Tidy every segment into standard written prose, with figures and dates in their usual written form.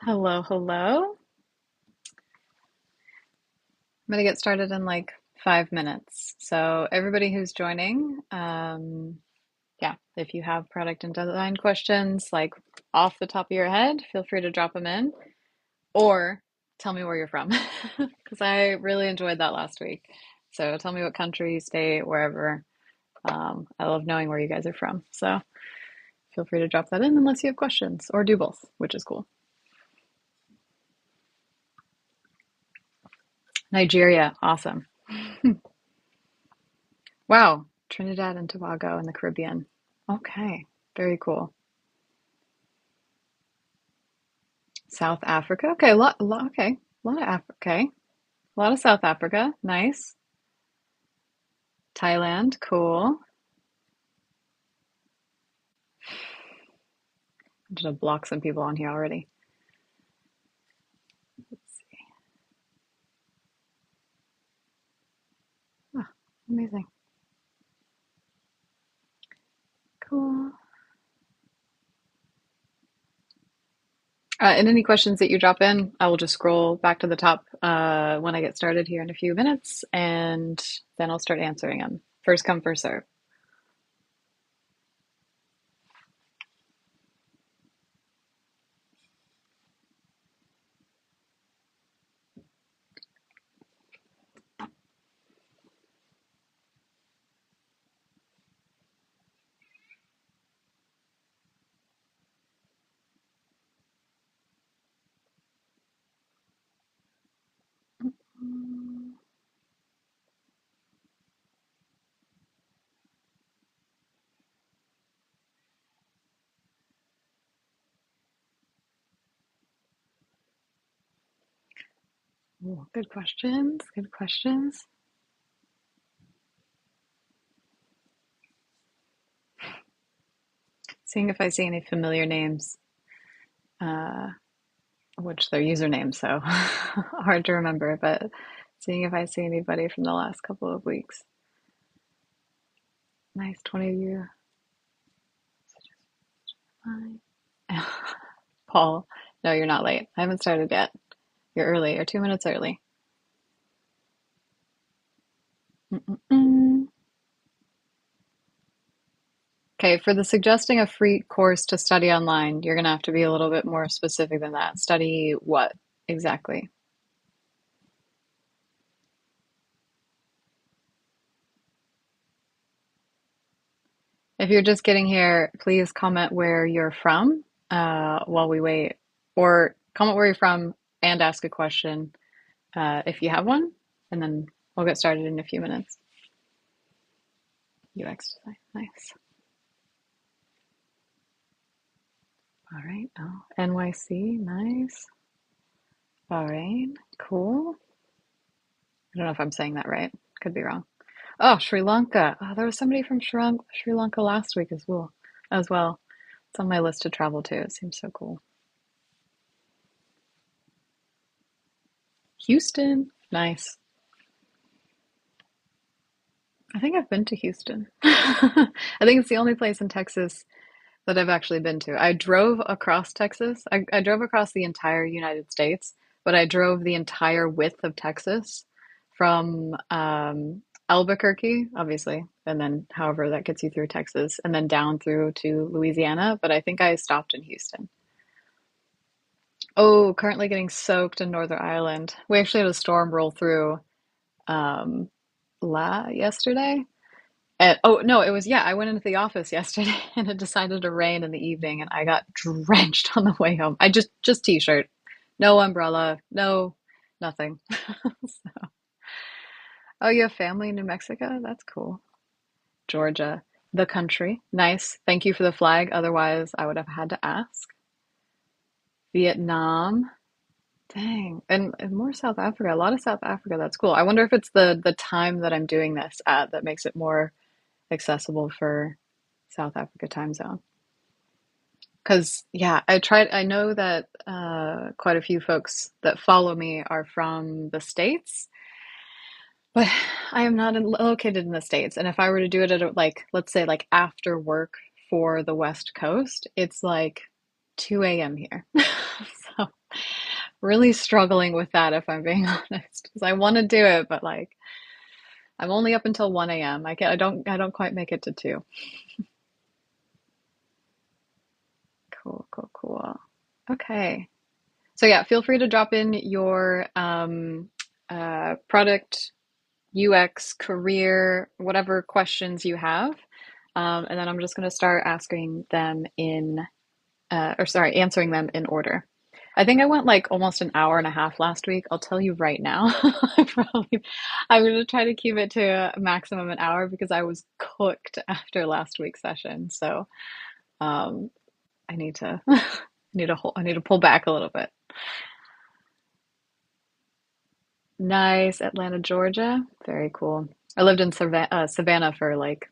Hello, hello. I'm going to get started in like 5 minutes. So, everybody who's joining, yeah, if you have product and design questions like off the top of your head, feel free to drop them in or tell me where you're from because I really enjoyed that last week. So, tell me what country, state, wherever. I love knowing where you guys are from. So, feel free to drop that in unless you have questions or do both, which is cool. Nigeria, awesome. Wow, Trinidad and Tobago in the Caribbean. Okay, very cool. South Africa. Okay, okay, a lot of okay, a lot of South Africa. Nice. Thailand, cool. I'm just gonna block some people on here already. Let's see. Oh, amazing. Cool. And any questions that you drop in, I will just scroll back to the top when I get started here in a few minutes, and then I'll start answering them. First come, first serve. Ooh, good questions. Good questions. Seeing if I see any familiar names, uh, which their usernames, so hard to remember, but seeing if I see anybody from the last couple of weeks. Nice, 20 of you. Paul, no, you're not late. I haven't started yet. You're early. You're 2 minutes early. Mm-mm-mm. Okay, for the suggesting a free course to study online, you're going to have to be a little bit more specific than that. Study what exactly? If you're just getting here, please comment where you're from while we wait, or comment where you're from and ask a question if you have one, and then we'll get started in a few minutes. UX design, nice. All right. Oh, NYC, nice. Bahrain, cool. I don't know if I'm saying that right. Could be wrong. Oh, Sri Lanka. Oh, there was somebody from Sri Lanka last week as well. As well, it's on my list to travel to. It seems so cool. Houston, nice. I think I've been to Houston. I think it's the only place in Texas that I've actually been to. I drove across Texas. I drove across the entire United States, but I drove the entire width of Texas from Albuquerque, obviously, and then however that gets you through Texas, and then down through to Louisiana. But I think I stopped in Houston. Oh, currently getting soaked in Northern Ireland. We actually had a storm roll through um, yesterday. Oh no, it was, yeah, I went into the office yesterday and it decided to rain in the evening and I got drenched on the way home. I just t-shirt. No umbrella, no nothing. So, oh, you have family in New Mexico? That's cool. Georgia, the country. Nice. Thank you for the flag. Otherwise, I would have had to ask. Vietnam. Dang. And more South Africa. A lot of South Africa. That's cool. I wonder if it's the time that I'm doing this at that makes it more accessible for South Africa time zone. Because, yeah, I know that quite a few folks that follow me are from the States, but I am not located in the States. And if I were to do it at like, let's say, like after work for the West Coast, it's like 2 a.m. here. So Really struggling with that, if I'm being honest, because I want to do it, but like I'm only up until 1 a.m. I don't quite make it to 2. Cool, cool, cool. Okay. So yeah, feel free to drop in your product, UX, career, whatever questions you have. And then I'm just going to start asking them answering them in order. I think I went like almost an hour and a half last week. I'll tell you right now. I'm going to try to keep it to a maximum an hour because I was cooked after last week's session. So um, I need to, I need to pull back a little bit. Nice, Atlanta, Georgia. Very cool. I lived in Savannah for like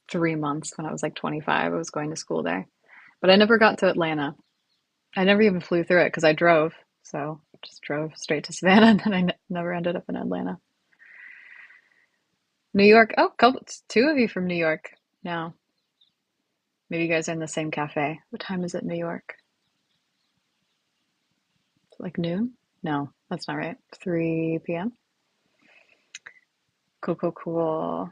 3 months when I was like 25. I was going to school there, but I never got to Atlanta. I never even flew through it because I drove. So just drove straight to Savannah and then I never ended up in Atlanta. New York. Oh, couple, two of you from New York now. Maybe you guys are in the same cafe. What time is it in New York? Is it like noon? No, that's not right. 3 p.m. Cool, cool, cool.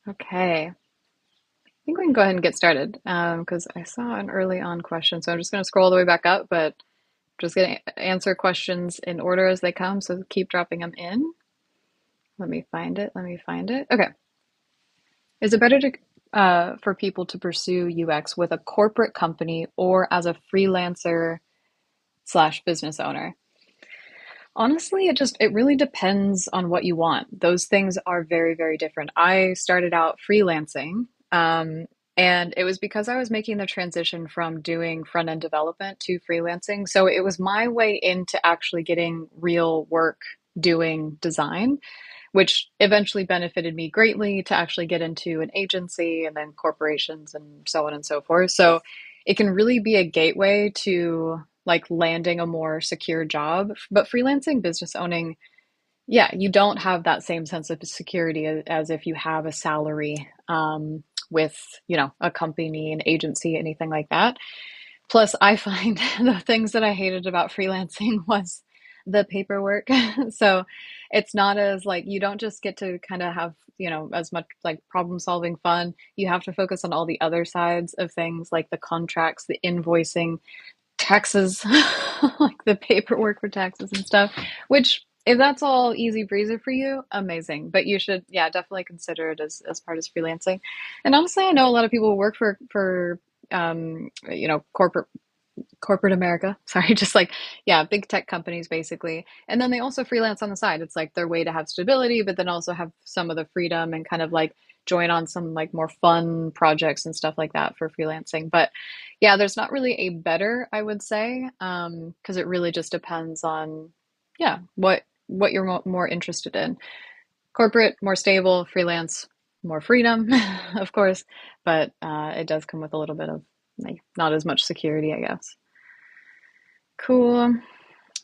Okay. I think we can go ahead and get started because I saw an early on question. So I'm just going to scroll all the way back up, but just going to answer questions in order as they come. So keep dropping them in. Let me find it. Let me find it. Okay. Is it better to for people to pursue UX with a corporate company or as a freelancer slash business owner? Honestly, it really depends on what you want. Those things are very, very different. I started out freelancing, and it was because I was making the transition from doing front end development to freelancing. So it was my way into actually getting real work doing design, which eventually benefited me greatly to actually get into an agency and then corporations and so on and so forth. So it can really be a gateway to like landing a more secure job. But freelancing, business owning, yeah, you don't have that same sense of security as if you have a salary with, a company, an agency, anything like that. Plus, I find the things that I hated about freelancing was the paperwork. So it's not as like you don't just get to kind of have, as much like problem solving fun. You have to focus on all the other sides of things like the contracts, the invoicing, taxes, like the paperwork for taxes and stuff, which if that's all easy breezy for you, amazing. But you should, yeah, definitely consider it as part of freelancing. And honestly, I know a lot of people who work for corporate America. Sorry, just like, yeah, big tech companies basically. And then they also freelance on the side. It's like their way to have stability, but then also have some of the freedom and kind of like join on some like more fun projects and stuff like that for freelancing. But yeah, there's not really a better, I would say, because it really just depends on, yeah, what you're more interested in. Corporate, more stable, freelance, more freedom, of course, but it does come with a little bit of like not as much security, I guess. Cool.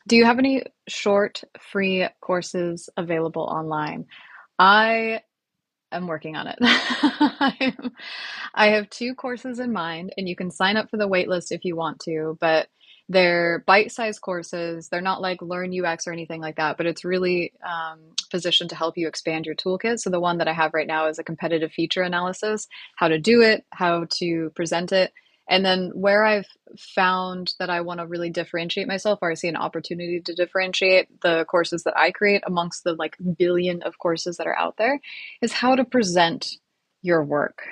Do you have any short free courses available online? I am working on it. I have 2 courses in mind, and you can sign up for the waitlist if you want to, but they're bite-sized courses. They're not like Learn UX or anything like that, but it's really positioned to help you expand your toolkit. So the one that I have right now is a competitive feature analysis, how to do it, how to present it. And then where I've found that I want to really differentiate myself, or I see an opportunity to differentiate the courses that I create amongst the like billion of courses that are out there, is how to present your work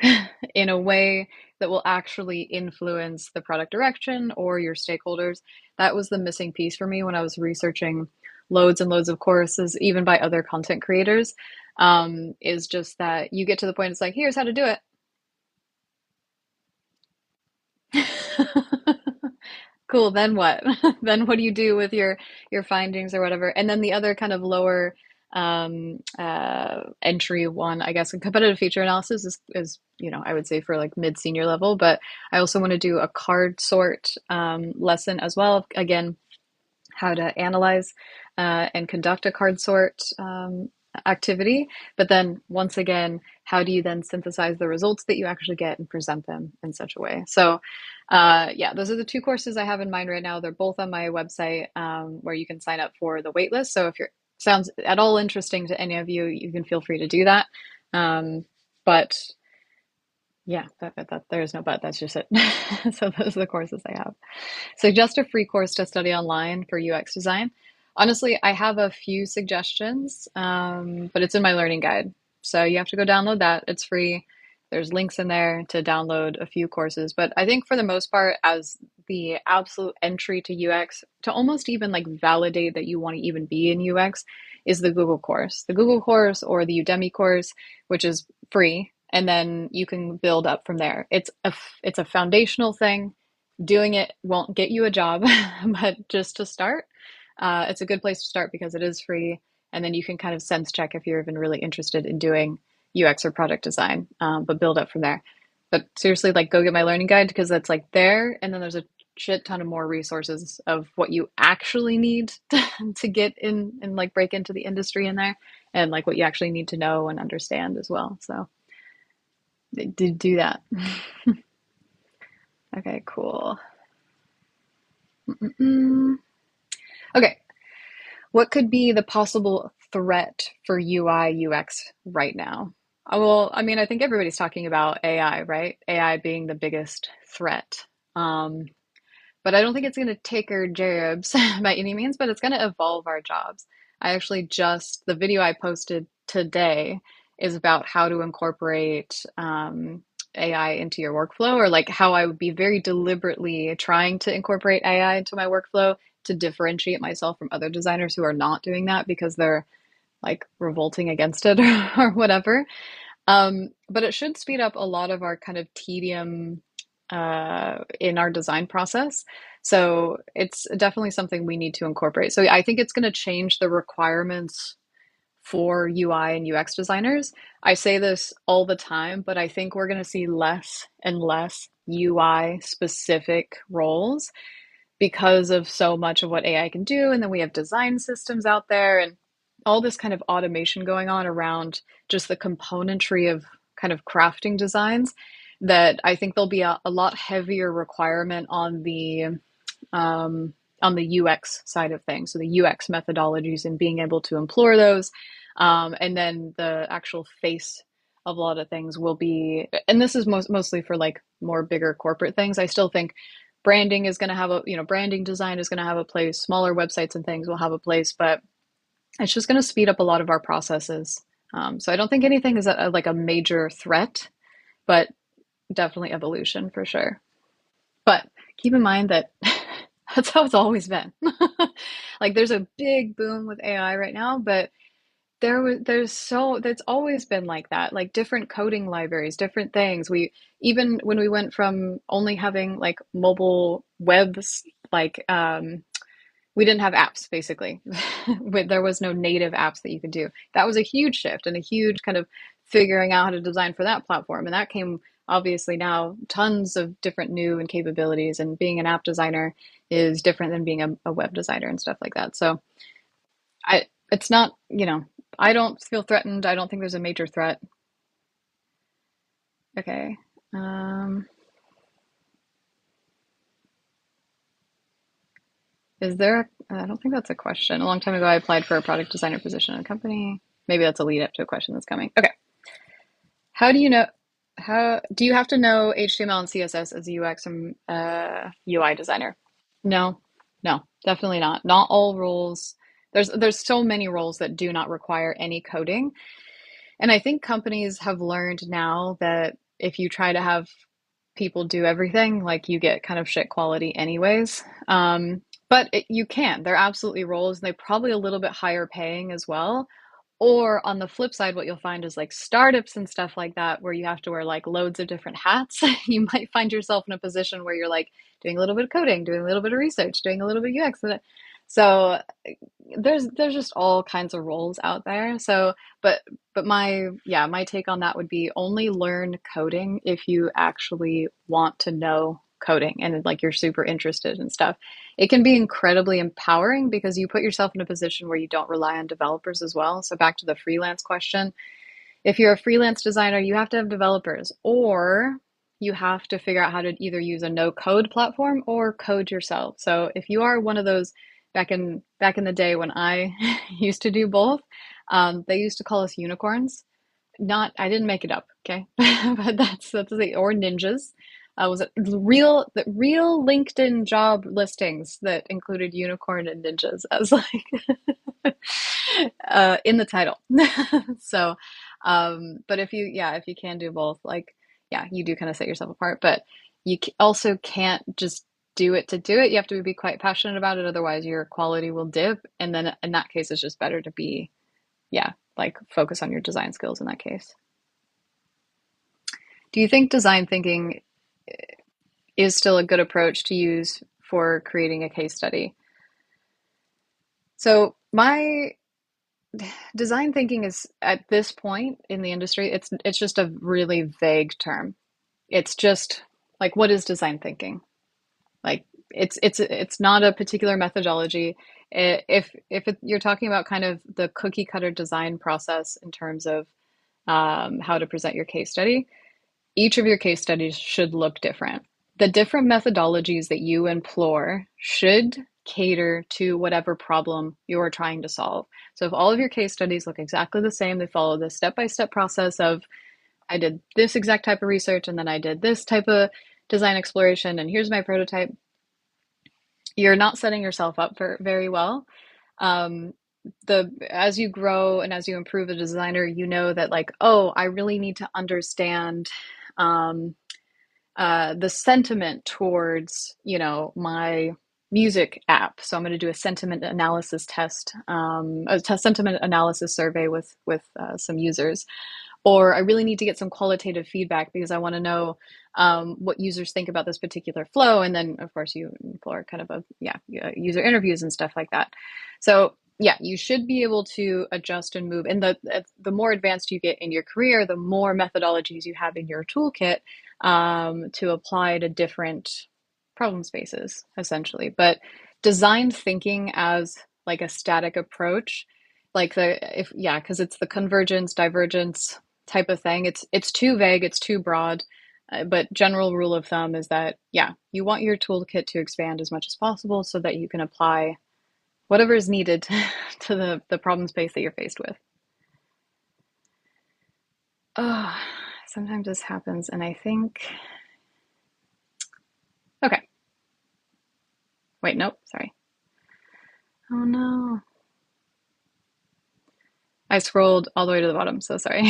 in a way that will actually influence the product direction or your stakeholders. That was the missing piece for me when I was researching loads and loads of courses, even by other content creators, is just that you get to the point, it's like, here's how to do it. Cool, then what? Then what do you do with your findings or whatever? And then the other kind of lower entry one, I guess, a competitive feature analysis is I would say for like mid senior level, but I also want to do a card sort lesson as well. Again, how to analyze and conduct a card sort activity. But then once again, how do you then synthesize the results that you actually get and present them in such a way? So, yeah, those are the two courses I have in mind right now. They're both on my website, where you can sign up for the waitlist. So if you're sounds at all interesting to any of you, you can feel free to do that. But yeah, there is no but. That's just it. So those are the courses I have. Suggest a free course to study online for UX design. Honestly, I have a few suggestions, but it's in my learning guide. So you have to go download that. It's free. There's links in there to download a few courses. But I think for the most part, as the absolute entry to UX, to almost even like validate that you want to even be in UX, is the Google course. The Google course or the Udemy course, which is free, and then you can build up from there. It's a foundational thing. Doing it won't get you a job, but just to start, it's a good place to start because it is free. And then you can kind of sense check if you're even really interested in doing UX or product design, but build up from there. But seriously, like go get my learning guide because that's like there. And then there's a shit ton of more resources of what you actually need to get in and like break into the industry in there and like what you actually need to know and understand as well. So do that. Okay, cool. Mm-mm. Okay, what could be the possible threat for UI UX right now? Well, I mean, I think everybody's talking about AI, right? AI being the biggest threat. Um, but I don't think it's going to take our jobs by any means, but it's going to evolve our jobs. I actually the video I posted today is about how to incorporate AI into your workflow, or like how I would be very deliberately trying to incorporate AI into my workflow to differentiate myself from other designers who are not doing that because they're like revolting against it or whatever. But it should speed up a lot of our kind of tedium in our design process. So it's definitely something we need to incorporate. So I think it's going to change the requirements for UI and UX designers. I say this all the time, but I think we're going to see less and less UI specific roles because of so much of what AI can do. And then we have design systems out there and all this kind of automation going on around just the componentry of kind of crafting designs that I think there'll be a lot heavier requirement on the UX side of things. So the UX methodologies and being able to employ those. And then the actual face of a lot of things will be, and this is mostly for like more bigger corporate things. I still think branding is going to have branding design is going to have a place. Smaller websites and things will have a place, but it's just going to speed up a lot of our processes. So I don't think anything is like a major threat, but definitely evolution for sure. But keep in mind that that's how it's always been. Like there's a big boom with AI right now, but there's always been like that, like different coding libraries, different things. Even when we went from only having like mobile webs, like we didn't have apps basically. There was no native apps that you could do. That was a huge shift and a huge kind of figuring out how to design for that platform. And that came obviously now tons of different new and capabilities. And being an app designer is different than being a web designer and stuff like that. So it's not, I don't feel threatened. I don't think there's a major threat. Okay. Um, Is there, I don't think that's a question. A long time ago, I applied for a product designer position in a company. Maybe that's a lead up to a question that's coming. Okay. How do you know, how do you have to know HTML and CSS as a UX and UI designer? No, no, definitely not. Not all roles. There's so many roles that do not require any coding. And I think companies have learned now that if you try to have people do everything, like you get kind of shit quality anyways. But you can. They're absolutely roles, and they're probably a little bit higher paying as well. Or on the flip side, what you'll find is like startups and stuff like that, where you have to wear like loads of different hats. You might find yourself in a position where you're like doing a little bit of coding, doing a little bit of research, doing a little bit of UX. So there's just all kinds of roles out there. So, but my take on that would be only learn coding if you actually want to know coding and like you're super interested in stuff. It can be incredibly empowering because you put yourself in a position where you don't rely on developers as well. So back to the freelance question, if you're a freelance designer, you have to have developers, or you have to figure out how to either use a no code platform or code yourself. So if you are one of those back in the day when I used to do both, they used to call us unicorns. Not, I didn't make it up, okay? But that's the or ninjas. Was it the real LinkedIn job listings that included unicorn and ninjas as like in the title. So, but if you can do both, like, yeah, you do kind of set yourself apart, but also can't just do it to do it. You have to be quite passionate about it. Otherwise, your quality will dip. And then in that case, it's just better to be, yeah, like focus on your design skills in that case. Do you think design thinking is still a good approach to use for creating a case study? So my design thinking is at this point in the industry, it's just a really vague term. It's just like, what is design thinking? Like it's not a particular methodology. You're talking about kind of the cookie cutter design process in terms of how to present your case study, each of your case studies should look different. The different methodologies that you employ should cater to whatever problem you're trying to solve. So if all of your case studies look exactly the same, they follow the step-by-step process of I did this exact type of research and then I did this type of design exploration and here's my prototype, you're not setting yourself up for very well. Um, as you grow and as you improve as a designer, you know that like, oh, I really need to understand um, the sentiment towards, my music app. So I'm going to do a sentiment analysis test, sentiment analysis survey with some users. Or I really need to get some qualitative feedback because I want to know what users think about this particular flow. And then, of course, you employ kind of user interviews and stuff like that. So yeah, you should be able to adjust and move. And the more advanced you get in your career, the more methodologies you have in your toolkit to apply to different problem spaces, essentially. But design thinking as like a static approach, like because it's the convergence, divergence type of thing. It's too vague, it's too broad. But general rule of thumb is that, yeah, you want your toolkit to expand as much as possible so that you can apply whatever is needed to the problem space that you're faced with. Oh, sometimes this happens, and I think, okay. Wait, nope, sorry. Oh no. I scrolled all the way to the bottom, so sorry.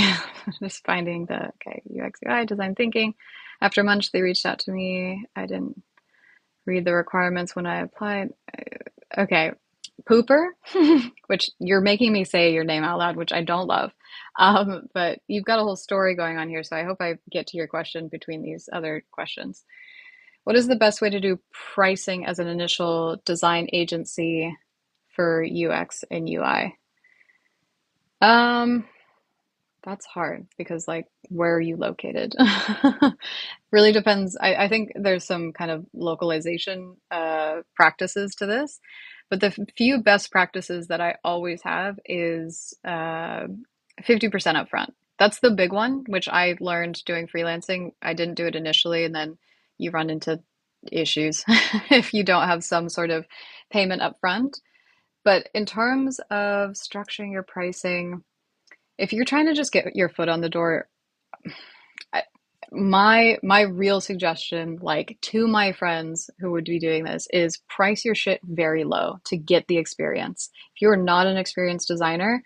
Just finding okay, UX, UI, design thinking. After Munch, they reached out to me. I didn't read the requirements when I applied. Okay, Pooper, which you're making me say your name out loud, which I don't love. But you've got a whole story going on here, so I hope I get to your question between these other questions. What is the best way to do pricing as an initial design agency for UX and UI? Um, that's hard because like where are you located? Really depends. I think there's some kind of localization practices to this, but the few best practices that I always have is 50% upfront. That's the big one, which I learned doing freelancing. I didn't do it initially, and then you run into issues if you don't have some sort of payment upfront. But in terms of structuring your pricing, if you're trying to just get your foot on the door, my real suggestion, like to my friends who would be doing this, is price your shit very low to get the experience. If you're not an experienced designer,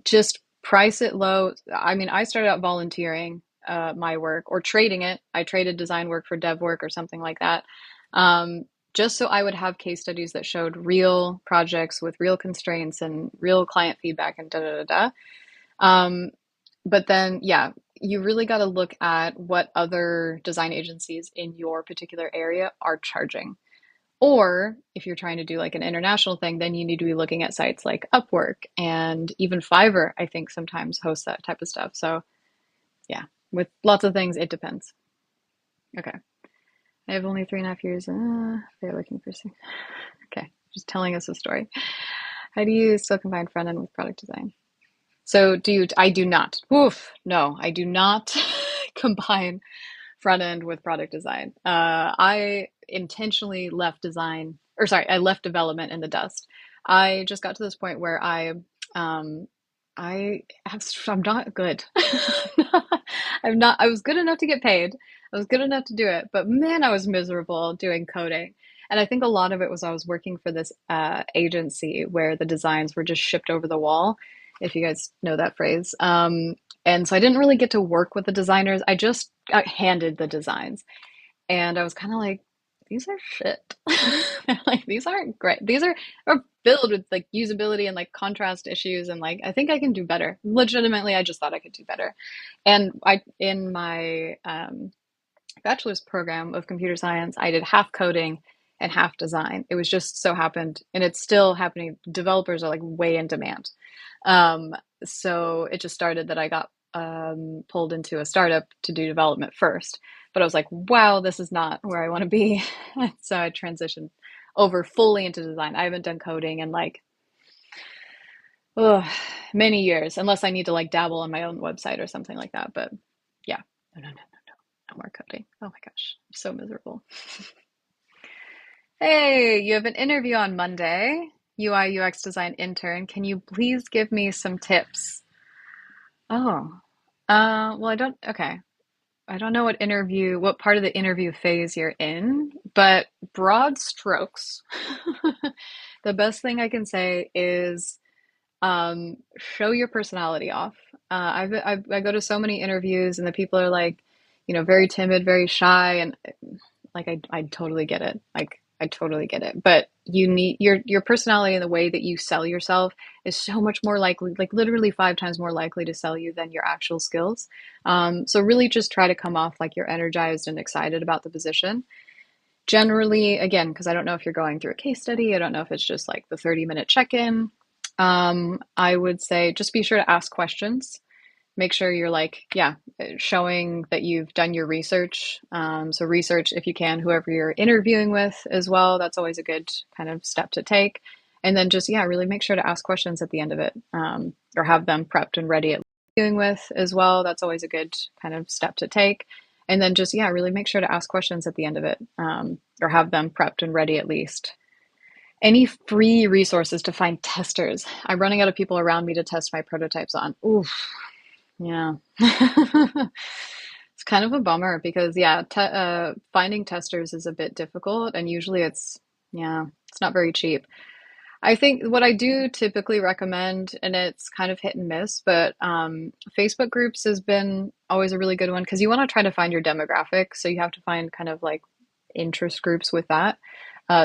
just price it low. I mean, I started out volunteering my work or trading it. I traded design work for dev work or something like that. Just so I would have case studies that showed real projects with real constraints and real client feedback and da da da da. But then, yeah, you really got to look at what other design agencies in your particular area are charging. Or if you're trying to do like an international thing, then you need to be looking at sites like Upwork and even Fiverr, I think sometimes hosts that type of stuff. So yeah, with lots of things, it depends. Okay. I have only 3.5 years. They're looking for six. Okay, just telling us a story. How do you still combine front end with product design? So do you? I do not. Oof, no, I do not combine front end with product design. I intentionally left design, or sorry, I left development in the dust. I just got to this point where um, I'm not good. I'm not, I was good enough to get paid. I was good enough to do it, but man, I was miserable doing coding. And I think a lot of it was I was working for this agency where the designs were just shipped over the wall, if you guys know that phrase. And so I didn't really get to work with the designers. I just got handed the designs. And I was kind of like, these are shit. Like these aren't great. Are filled with like usability and like contrast issues and like I think I can do better. Legitimately, I just thought I could do better. And I in my bachelor's program of computer science, I did half coding and half design. It was just so happened, and it's still happening. Developers are like way in demand. Um, so it just started that I got pulled into a startup to do development first. But I was like, wow, this is not where I want to be. So I transitioned over fully into design. I haven't done coding in like ugh, many years, unless I need to like dabble on my own website or something like that. But yeah, no, no, no, no, no more coding. Oh my gosh, I'm so miserable. Hey, you have an interview on Monday, UI UX design intern. Can you please give me some tips? Oh, well, okay. I don't know what part of the interview phase you're in, but broad strokes, the best thing I can say is show your personality off. I go to so many interviews and the people are like, very timid, very shy, and like I totally get it. Like I totally get it. But you need your personality and the way that you sell yourself is so much more likely, like literally 5 times more likely to sell you than your actual skills. So really just try to come off like you're energized and excited about the position. Generally, again, because I don't know if you're going through a case study, I don't know if it's just like the 30-minute check-in. I would say just be sure to ask questions. Make sure you're like, yeah, showing that you've done your research. So research, if you can, whoever you're interviewing with as well. That's always a good kind of step to take. And then just, yeah, really make sure to ask questions at the end of it, or have them prepped and ready at interviewing with as well. That's always a good kind of step to take. And then just, yeah, really make sure to ask questions at the end of it, or have them prepped and ready at least. Any free resources to find testers? I'm running out of people around me to test my prototypes on. Oof, yeah. It's kind of a bummer because, yeah, finding testers is a bit difficult, and usually yeah, it's not very cheap. I think what I do typically recommend, and it's kind of hit and miss, but Facebook groups has been always a really good one because you want to try to find your demographic. So you have to find kind of like interest groups with that.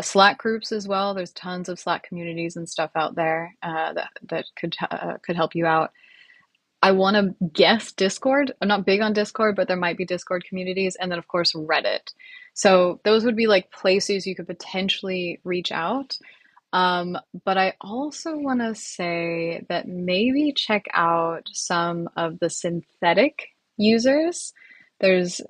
Slack groups as well. There's tons of Slack communities and stuff out there that could help you out. I want to guess Discord. I'm not big on Discord, but there might be Discord communities, and then of course Reddit. So those would be like places you could potentially reach out. But I also want to say that maybe check out some of the synthetic users. That's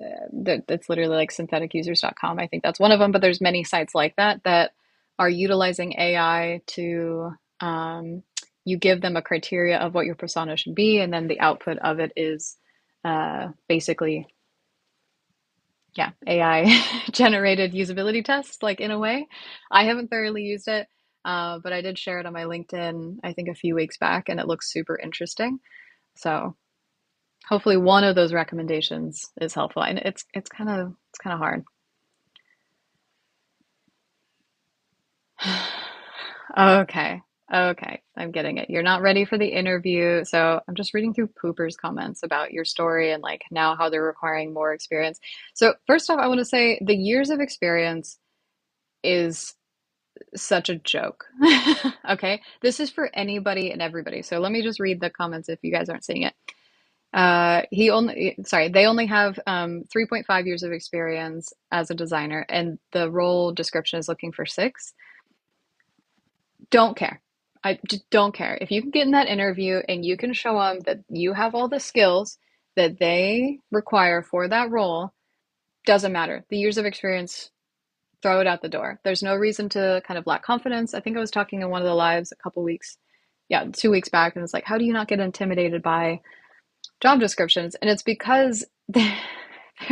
literally like syntheticulsers.com. I think that's one of them, but there's many sites like that that are utilizing AI to, you give them a criteria of what your persona should be, and then the output of it is basically, yeah, AI generated usability tests, like in a way. I haven't thoroughly used it, but I did share it on my LinkedIn, I think a few weeks back, and it looks super interesting. So hopefully one of those recommendations is helpful. And it's kind of hard. Okay. Okay. I'm getting it. You're not ready for the interview. So I'm just reading through Pooper's comments about your story and like now how they're requiring more experience. So first off, I want to say the years of experience is such a joke. Okay. This is for anybody and everybody. So let me just read the comments if you guys aren't seeing it. They only have 3.5 years of experience as a designer, and the role description is looking for 6. Don't care. I just don't care. If you can get in that interview and you can show them that you have all the skills that they require for that role, Doesn't matter. The years of experience, throw it out the door. There's no reason to kind of lack confidence. I think I was talking in one of the lives a couple weeks, yeah, 2 weeks back, and it's like, how do you not get intimidated by job descriptions? And it's because they're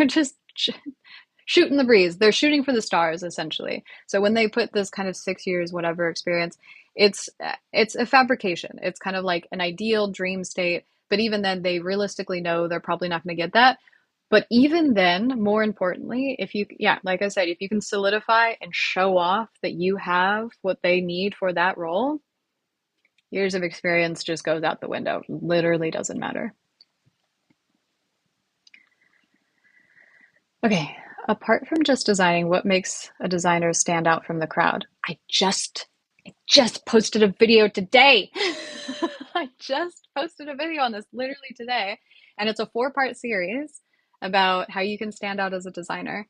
just shooting the breeze. They're shooting for the stars, essentially. So when they put this kind of 6 years, whatever experience, it's a fabrication. It's kind of like an ideal dream state. But even then, they realistically know they're probably not going to get that. But even then, more importantly, if you, yeah, like I said, if you can solidify and show off that you have what they need for that role, years of experience just goes out the window. Literally doesn't matter. Okay, apart from just designing, what makes a designer stand out from the crowd? I just posted a video today. I just posted a video on this literally today, and it's a 4-part series about how you can stand out as a designer.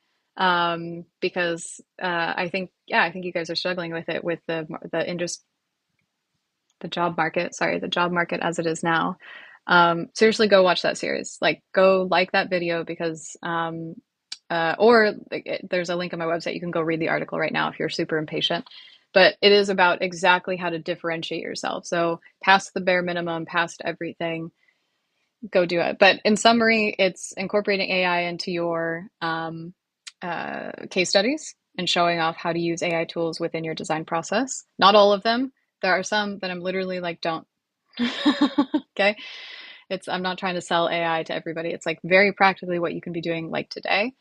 Because I think, yeah, I think you guys are struggling with it with the industry, the job market. Sorry, the job market as it is now. Seriously, go watch that series. Like, go like that video because or there's a link on my website. You can go read the article right now if you're super impatient. But it is about exactly how to differentiate yourself. So past the bare minimum, past everything, go do it. But in summary, it's incorporating AI into your case studies and showing off how to use AI tools within your design process. Not all of them. There are some that I'm literally like, don't. Okay. I'm not trying to sell AI to everybody. It's like very practically what you can be doing like today.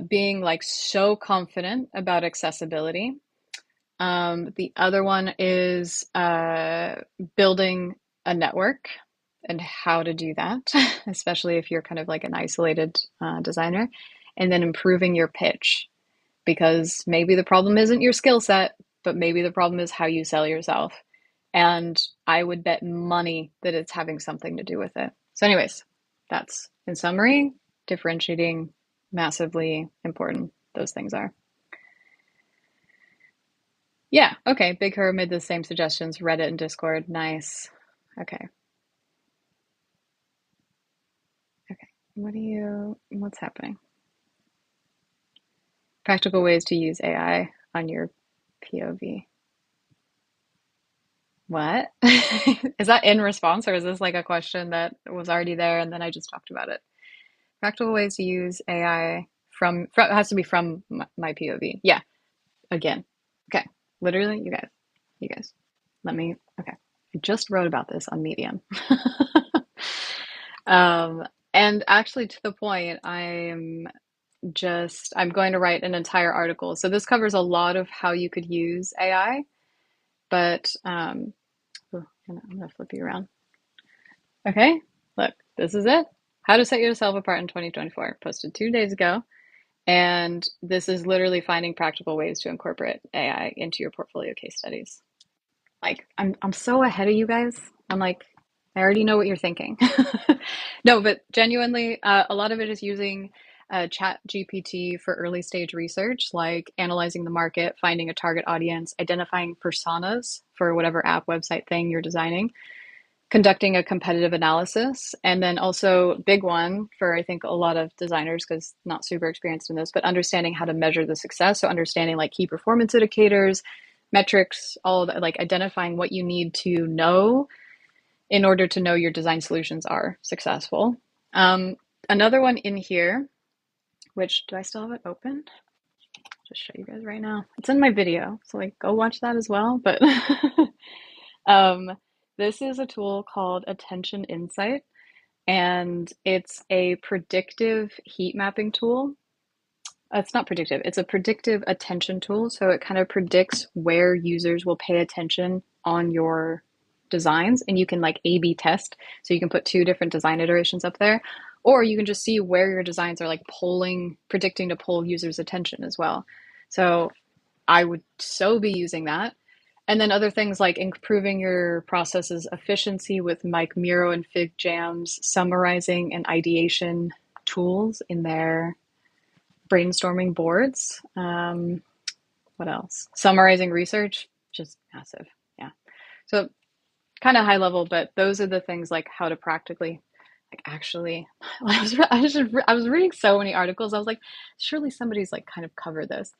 Being like so confident about accessibility. The other one is building a network and how to do that, especially if you're kind of like an isolated designer, and then improving your pitch because maybe the problem isn't your skill set, but maybe the problem is how you sell yourself. And I would bet money that it's having something to do with it. So anyways, that's in summary, differentiating, massively important. Those things are. Yeah, okay. Big Her made the same suggestions, Reddit and Discord. Nice. Okay. Okay. What's happening? Practical ways to use AI on your POV. What? Is that in response or is this like a question that was already there and then I just talked about it? Practical ways to use AI from it has to be from my POV. Yeah, again. Okay. Literally, you guys, okay. I just wrote about this on Medium. And actually to the point, I'm going to write an entire article. So this covers a lot of how you could use AI, but oh, I'm gonna flip you around. Okay, look, this is it. How to set yourself apart in 2024. Posted 2 days ago. And this is literally finding practical ways to incorporate AI into your portfolio case studies. Like, I'm so ahead of you guys. I'm like, I already know what you're thinking. No, but genuinely, a lot of it is using Chat GPT for early stage research, like analyzing the market, finding a target audience, identifying personas for whatever app, website thing you're designing, conducting a competitive analysis, and then also big one for I think a lot of designers because not super experienced in this, but understanding how to measure the success. So understanding like key performance indicators, metrics, all of that, like identifying what you need to know in order to know your design solutions are successful. Another one in here, which do I still have it open? Just show you guys right now. It's in my video, so like go watch that as well. But this is a tool called Attention Insight, and it's a predictive heat mapping tool. It's not predictive, it's a predictive attention tool. So it kind of predicts where users will pay attention on your designs, and you can like A/B test. So you can put 2 different design iterations up there, or you can just see where your designs are like predicting to pull users' attention as well. So I would so be using that. And then other things like improving your process's efficiency with like Miro and FigJam's summarizing and ideation tools in their brainstorming boards. What else? Summarizing research, just massive. Yeah. So kind of high level, but those are the things like how to practically, like actually, I was reading so many articles. I was like, surely somebody's like kind of covered this.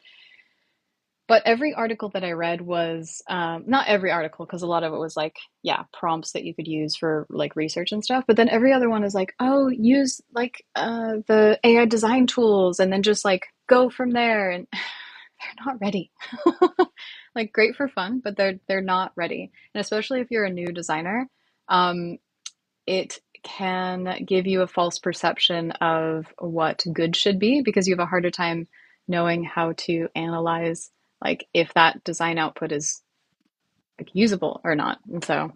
But every article that I read was not every article, because a lot of it was like, yeah, prompts that you could use for like research and stuff. But then every other one is like, oh, use like the AI design tools and then just like go from there. And they're not ready. Like great for fun, but they're not ready. And especially if you're a new designer, um, it can give you a false perception of what good should be because you have a harder time knowing how to analyze like if that design output is like usable or not. And so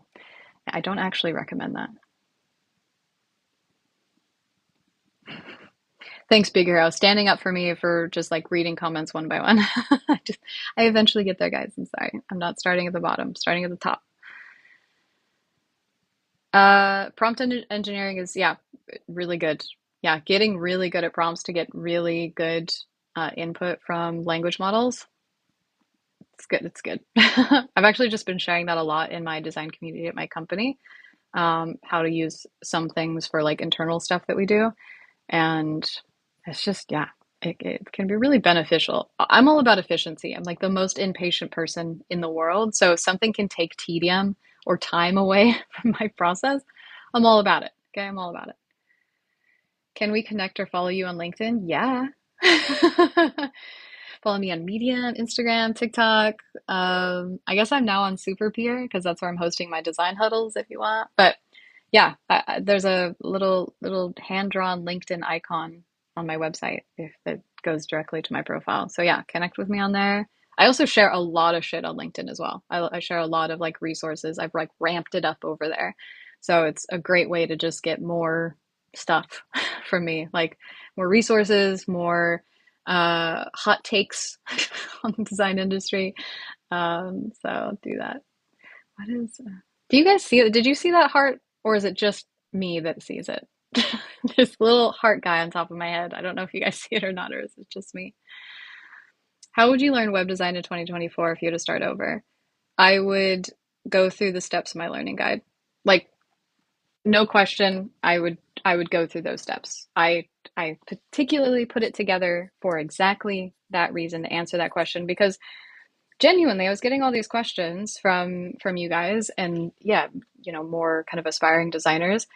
I don't actually recommend that. Thanks, Big Hero. Standing up for me for just like reading comments one by one. just, I eventually get there, guys. I'm sorry. I'm not starting at the bottom, I'm starting at the top. Prompt engineering is, yeah, really good. Yeah, getting really good at prompts to get really good input from language models. It's good. It's good. I've actually just been sharing that a lot in my design community at my company, how to use some things for like internal stuff that we do. And it's just, yeah, it can be really beneficial. I'm all about efficiency. I'm like the most impatient person in the world. So if something can take tedium or time away from my process, I'm all about it. Okay, I'm all about it. Can we connect or follow you on LinkedIn? Yeah. Follow me on Medium, Instagram, TikTok. I guess I'm now on SuperPeer because that's where I'm hosting my design huddles if you want. But yeah, there's a little hand-drawn LinkedIn icon on my website if it goes directly to my profile. So yeah, connect with me on there. I also share a lot of shit on LinkedIn as well. I share a lot of like resources. I've like ramped it up over there. So it's a great way to just get more stuff from me, like more resources, more hot takes on the design industry. So do that. What is, do you guys see it? Did you see that heart, or is it just me that sees it? This little heart guy on top of my head. I don't know if you guys see it or not, or is it just me? How would you learn web design in 2024 if you had to start over? I would go through the steps of my learning guide. Like, no question, I would go through those steps. I particularly put it together for exactly that reason to answer that question because genuinely I was getting all these questions from you guys and yeah, more kind of aspiring designers.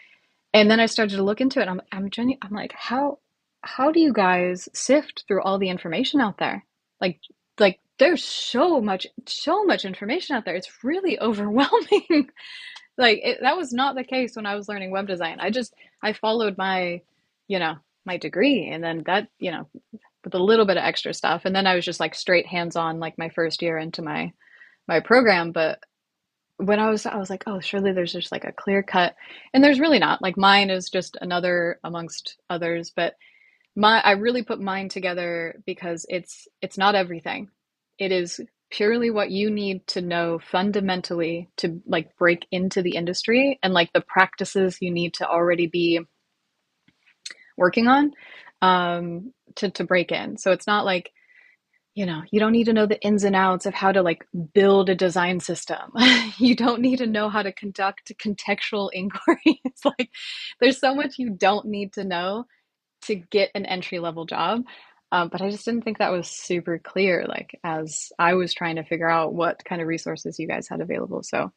And then I started to look into it. I'm like, how do you guys sift through all the information out there? Like there's so much information out there. It's really overwhelming. That was not the case when I was learning web design. I followed you know, my degree and then that, with a little bit of extra stuff. And then I was just like straight hands-on like my first year into my program. But when I was like, oh, surely there's just like a clear cut. And there's really not. Like mine is just another amongst others, but I really put mine together because it's not everything. It is purely what you need to know fundamentally to like break into the industry and like the practices you need to already be working on to break in. So it's not like, you don't need to know the ins and outs of how to like build a design system. You don't need to know how to conduct contextual inquiry. It's like there's so much you don't need to know to get an entry level job. But I just didn't think that was super clear, like as I was trying to figure out what kind of resources you guys had available. So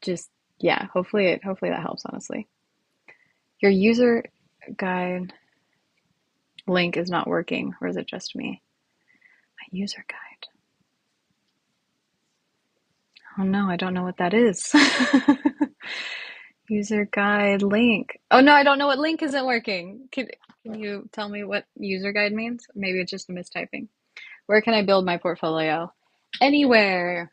just yeah, hopefully that helps, honestly. Your user guide link is not working, or is it just me? My user guide. Oh no, I don't know what that is. User guide link. Oh no, I don't know what link isn't working. Can you tell me what user guide means? Maybe it's just a mistyping. Where can I build my portfolio? Anywhere.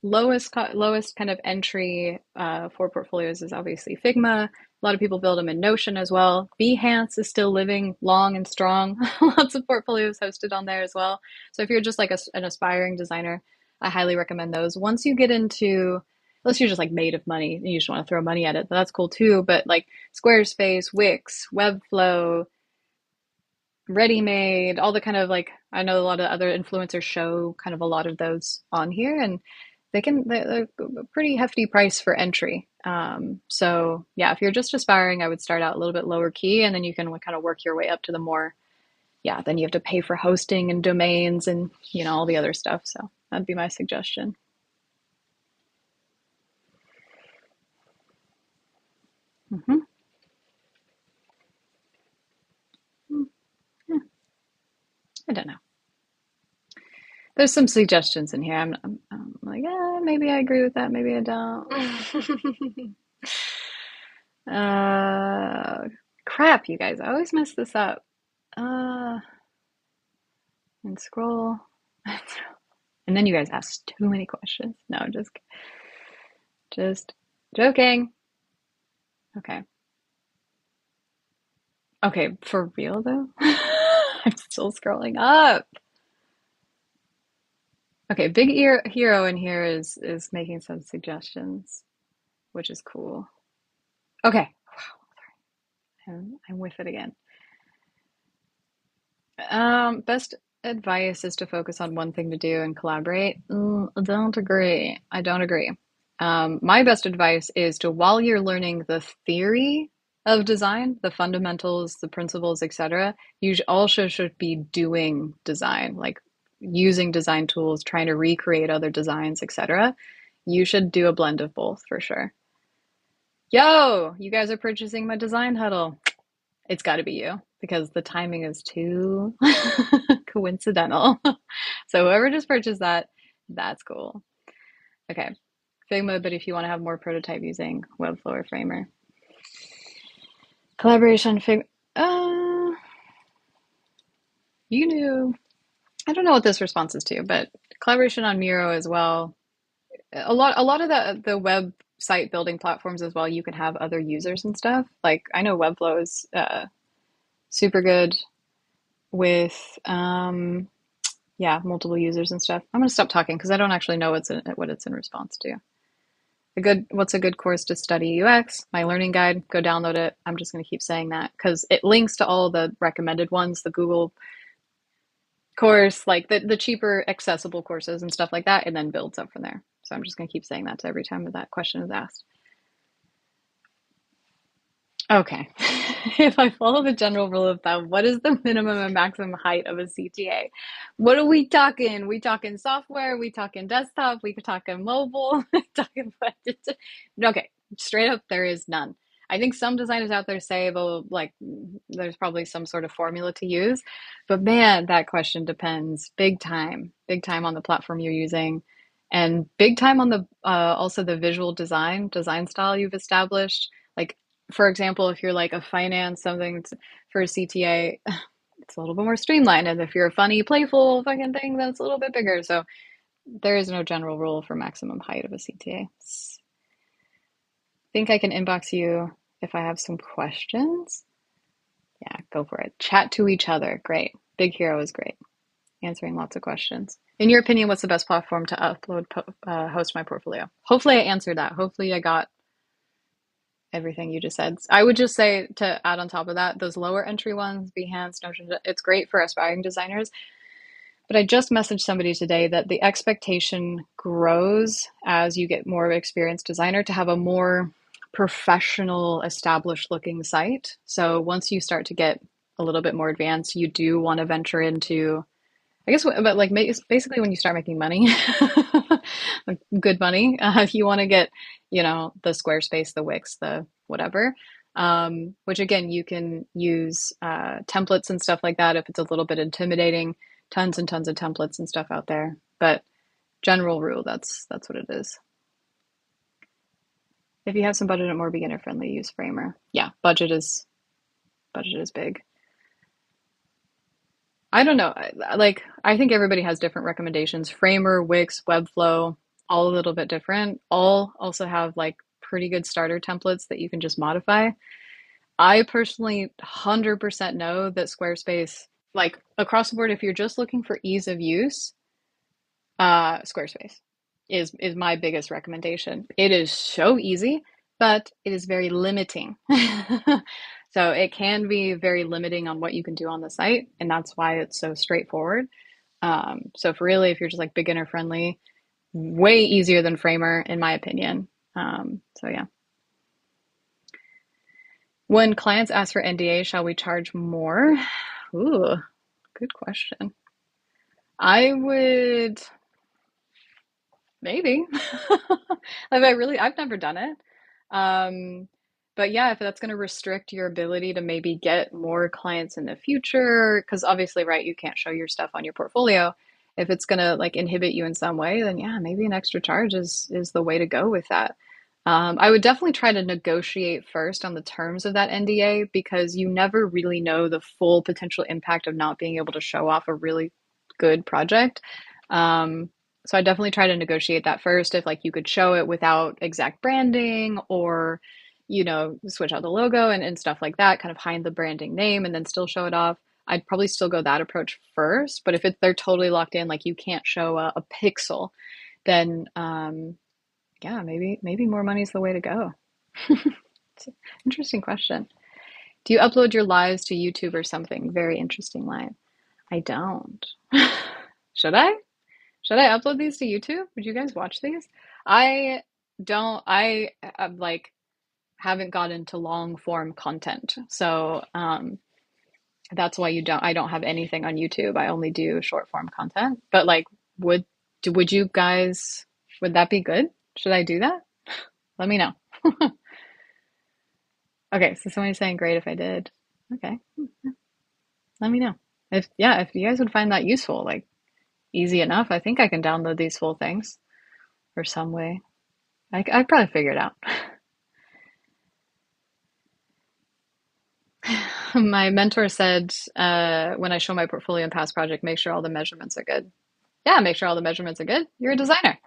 Lowest kind of entry for portfolios is obviously Figma. A lot of people build them in Notion as well. Behance is still living long and strong. Lots of portfolios hosted on there as well. So if you're just like an aspiring designer, I highly recommend those. Once you get into, unless you're just like made of money and you just want to throw money at it, that's cool too. But like Squarespace, Wix, Webflow, Ready Made, all the kind of like, I know a lot of other influencers show kind of a lot of those on here, and they're a pretty hefty price for entry. So yeah, if you're just aspiring, I would start out a little bit lower key, and then you can kind of work your way up to the more, yeah, then you have to pay for hosting and domains and, all the other stuff. So that'd be my suggestion. Hmm. Yeah, I don't know. There's some suggestions in here. I'm like, maybe I agree with that. Maybe I don't. uh, Crap, you guys. I always mess this up. Uh, and scroll. And then you guys ask too many questions. No, just joking. Okay. Okay, for real though? I'm still scrolling up. Okay, big ear hero in here is making some suggestions, which is cool. Okay, I'm with it again. Best advice is to focus on one thing to do and collaborate. I don't agree. I don't agree. My best advice is to, while you're learning the theory of design, the fundamentals, the principles, etc., you also should be doing design, like using design tools, trying to recreate other designs, etc. You should do a blend of both for sure. Yo, you guys are purchasing my design huddle. It's got to be you because the timing is too coincidental. So whoever just purchased that, that's cool. Okay. Figma, but if you want to have more prototype using Webflow or Framer. Collaboration, you knew. I don't know what this response is to, but collaboration on Miro as well. A lot of the website building platforms as well, you can have other users and stuff. Like I know Webflow is super good with yeah, multiple users and stuff. I'm gonna stop talking because I don't actually know what it's in response to. What's a good course to study UX? My learning guide, go download it. I'm just gonna keep saying that because it links to all the recommended ones, the Google course, like the cheaper, accessible courses and stuff like that, and then builds up from there. So I'm just gonna keep saying that to every time that question is asked. Okay. If I follow the general rule of thumb, what is the minimum and maximum height of a CTA? What are we talking? We talking software? We talking desktop? We talking mobile? Talking what? Okay, straight up, there is none. I think some designers out there say they'll like there's probably some sort of formula to use, but man, that question depends big time on the platform you're using, and big time on the also the visual design style you've established. Like for example, if you're like a finance something for a CTA, it's a little bit more streamlined. And if you're a funny, playful fucking thing, then it's a little bit bigger. So there is no general rule for maximum height of a CTA. Think I can inbox you if I have some questions? Yeah, go for it. Chat to each other. Great. Big Hero is great. Answering lots of questions. In your opinion, what's the best platform to host my portfolio? Hopefully I answered that. Hopefully I got everything you just said. I would just say to add on top of that, those lower entry ones, Behance, Notion, it's great for aspiring designers. But I just messaged somebody today that the expectation grows as you get more of an experienced designer to have a more professional, established looking site. So once you start to get a little bit more advanced, you do want to venture into, I guess, but like basically when you start making money, like good money, you want to get, the Squarespace, the Wix, the whatever. Which again, you can use templates and stuff like that if it's a little bit intimidating. Tons and tons of templates and stuff out there. But general rule, that's what it is. If you have some budget and more beginner friendly, use Framer. Yeah, budget is big. I don't know. I think everybody has different recommendations. Framer, Wix, Webflow, all a little bit different. All also have like pretty good starter templates that you can just modify. I personally 100% know that Squarespace, like across the board, if you're just looking for ease of use, Squarespace is my biggest recommendation. It is so easy, but it is very limiting. So it can be very limiting on what you can do on the site, and that's why it's so straightforward. So if you're just like, beginner friendly, way easier than Framer, in my opinion. So yeah. When clients ask for NDA, shall we charge more? Ooh, good question. I would maybe. I've never done it. Um, but yeah, if that's going to restrict your ability to maybe get more clients in the future, because obviously, right, you can't show your stuff on your portfolio. If it's going to like inhibit you in some way, then yeah, maybe an extra charge is the way to go with that. I would definitely try to negotiate first on the terms of that NDA because you never really know the full potential impact of not being able to show off a really good project. Um, so I definitely try to negotiate that first if like you could show it without exact branding or, switch out the logo and stuff like that, kind of hide the branding name and then still show it off. I'd probably still go that approach first, but if they're totally locked in, like you can't show a pixel, then yeah, maybe more money is the way to go. It's an interesting question. Do you upload your lives to YouTube or something? Very interesting line. I don't. Should I? Should I upload these to YouTube? Would you guys watch these? I don't. Like haven't got into long form content, so that's why I don't have anything on YouTube. I only do short form content. But like, would would you guys? Would that be good? Should I do that? Let me know. Okay, so somebody's saying great if I did. Okay, let me know. If you guys would find that useful, like easy enough, I think I can download these full things or some way. I'd probably figure it out. My mentor said when I show my portfolio and past project, make sure all the measurements are good. Yeah, make sure all the measurements are good. You're a designer.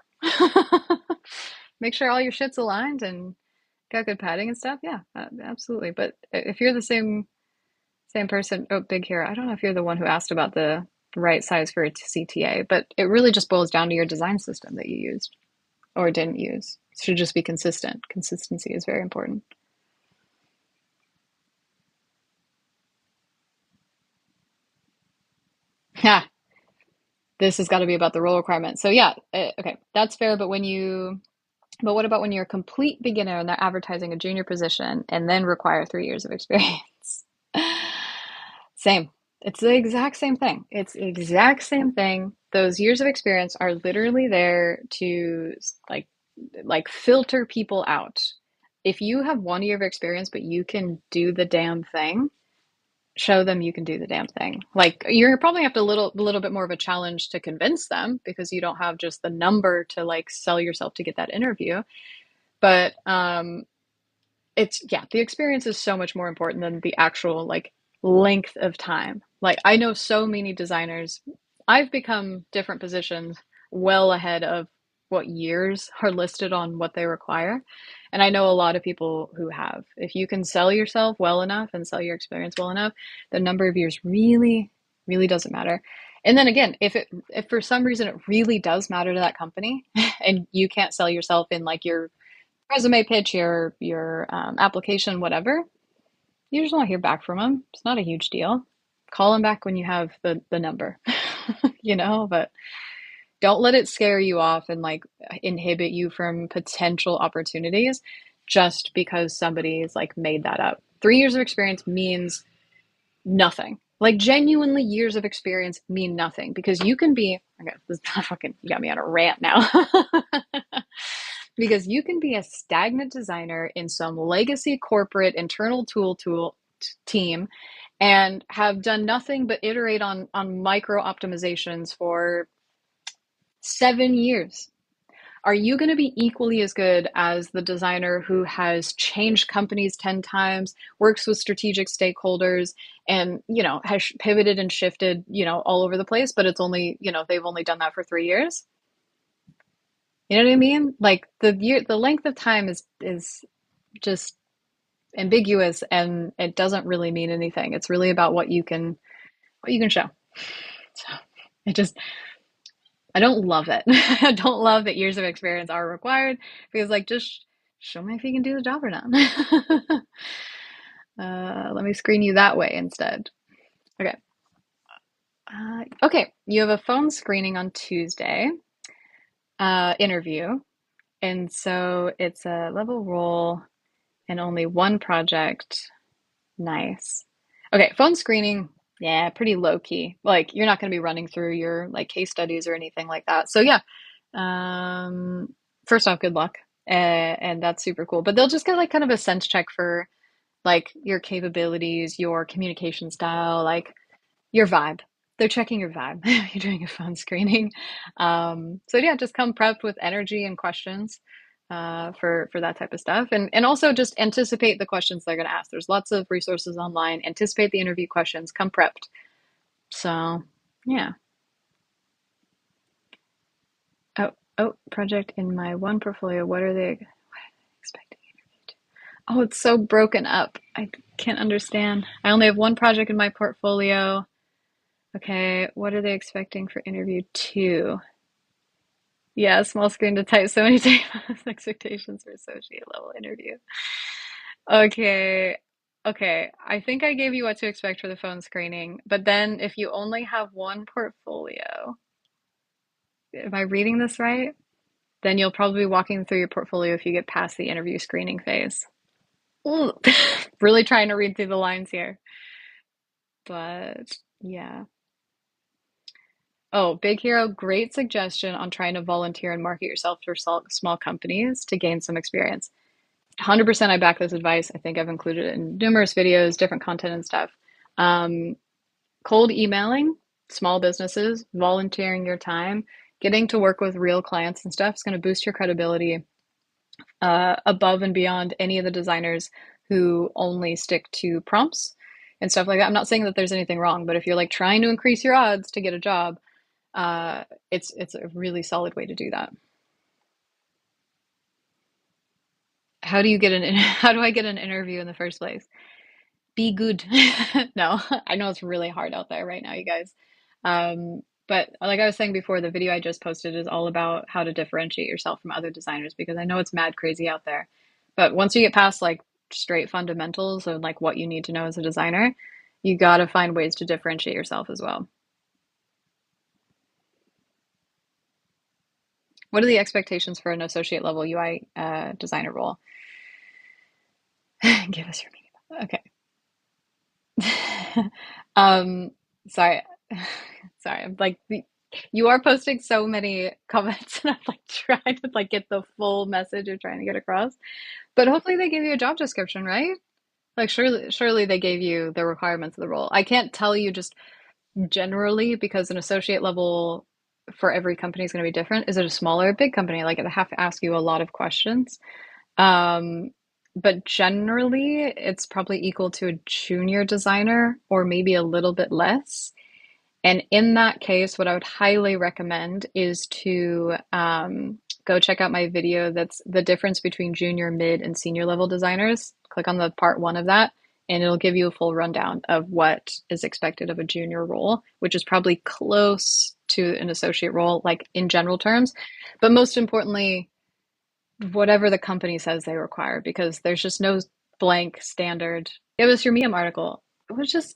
Make sure all your shit's aligned and got good padding and stuff. Yeah, absolutely. But if you're the same person, oh, Big Hero, I don't know if you're the one who asked about the right size for a CTA, but it really just boils down to your design system that you used or didn't use. It should just be consistent. Consistency is very important. Yeah, this has got to be about the role requirement. So yeah, okay, that's fair. But what about when you're a complete beginner and they're advertising a junior position and then require 3 years of experience? Same. It's the exact same thing. It's the exact same thing. Those years of experience are literally there to like filter people out. If you have 1 year of experience but you can do the damn thing, show them you can do the damn thing. Like you're probably have to little bit more of a challenge to convince them because you don't have just the number to like sell yourself to get that interview. But it's yeah, the experience is so much more important than the actual like length of time. Like I know so many designers, I've become different positions well ahead of what years are listed on what they require. And I know a lot of people who have. If you can sell yourself well enough and sell your experience well enough, the number of years really doesn't matter. And then again, if for some reason it really does matter to that company and you can't sell yourself in like your resume pitch, your application, whatever, you just want to hear back from them. It's not a huge deal. Call them back when you have the number, but don't let it scare you off and like inhibit you from potential opportunities just because somebody's like made that up. 3 years of experience means nothing. Like genuinely years of experience mean nothing because you can be okay, this fucking you got me on a rant now. Because you can be a stagnant designer in some legacy corporate internal tool team and have done nothing but iterate on micro optimizations for 7 years. Are you going to be equally as good as the designer who has changed companies 10 times, works with strategic stakeholders, and, has pivoted and shifted, all over the place, but it's only, they've only done that for 3 years? You know what I mean? Like the length of time is just ambiguous and it doesn't really mean anything. It's really about what you can show. So it just I don't love it. I don't love that years of experience are required because like just show me if you can do the job or not. Let me screen you that way instead. Okay. Okay, you have a phone screening on Tuesday, interview. And so it's a level role and only one project. Nice. Okay, phone screening, yeah, pretty low key. Like you're not going to be running through your like case studies or anything like that. So yeah, first off, good luck. And that's super cool. But they'll just get like kind of a sense check for like your capabilities, your communication style, like your vibe. They're checking your vibe. You're doing a phone screening. So yeah, just come prepped with energy and questions for that type of stuff, and also just anticipate the questions they're going to ask. There's lots of resources online. Anticipate the interview questions. Come prepped. So yeah. Oh, project in my one portfolio. What are they expecting interview to? Oh, it's so broken up. I can't understand. I only have one project in my portfolio. Okay, what are they expecting for interview two? Yeah, small screen to type so many times expectations for associate level interview. Okay. Okay. I think I gave you what to expect for the phone screening, but then if you only have one portfolio, am I reading this right? Then you'll probably be walking through your portfolio if you get past the interview screening phase. Ooh. Really trying to read through the lines here. But yeah. Oh, Big Hero, great suggestion on trying to volunteer and market yourself for small companies to gain some experience. 100% I back this advice. I think I've included it in numerous videos, different content and stuff. Um, Cold emailing small businesses, volunteering your time, getting to work with real clients and stuff is going to boost your credibility above and beyond any of the designers who only stick to prompts and stuff like that. I'm not saying that there's anything wrong, but if you're like trying to increase your odds to get a job, it's a really solid way to do that. How do you get an how do I get an interview in the first place? Be good. No, I know it's really hard out there right now, you guys. But like I was saying before, the video I just posted is all about how to differentiate yourself from other designers because I know it's mad crazy out there. But once you get past like straight fundamentals of like what you need to know as a designer, you got to find ways to differentiate yourself as well. What are the expectations for an associate level UI designer role? Give us your meaning. Okay. um, sorry. Sorry, I'm like you are posting so many comments and I'm like trying to like get the full message you're trying to get across. But hopefully they gave you a job description, right? Like surely they gave you the requirements of the role. I can't tell you just generally because an associate level for every company is going to be different. Is it a small or a big company? Like I have to ask you a lot of questions. Um, but generally it's probably equal to a junior designer or maybe a little bit less. And in that case, what I would highly recommend is to go check out my video that's the difference between junior, mid, and senior level designers. Click on the part one of that, and it'll give you a full rundown of what is expected of a junior role, which is probably close to an associate role, like in general terms. But most importantly, whatever the company says they require, because there's just no blank standard. It was your Medium article. It was just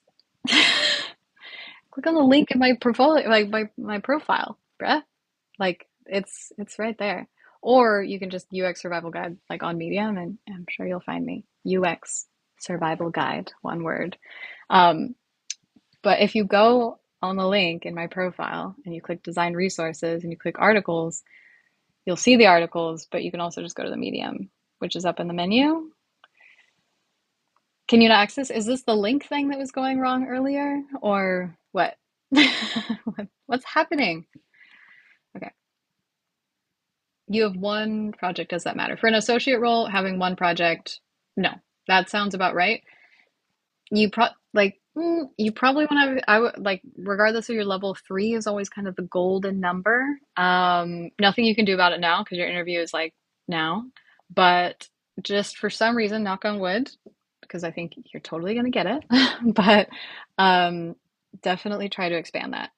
click on the link in my portfolio, like my profile, bruh. Like it's right there. Or you can just UX survival guide like on Medium, and I'm sure you'll find me. UX survival guide, one word. Um, but if you go on the link in my profile and you click design resources and you click articles, you'll see the articles, but you can also just go to the Medium, which is up in the menu. Can you not access? Is this the link thing that was going wrong earlier, or what? What's happening? Okay. You have one project. Does that matter? For an associate role, having one project, no. That sounds about right. You probably want to, I would like, regardless of your level three is always kind of the golden number. Nothing you can do about it now because your interview is like now, but just for some reason, knock on wood, because I think you're totally going to get it. But um, definitely try to expand that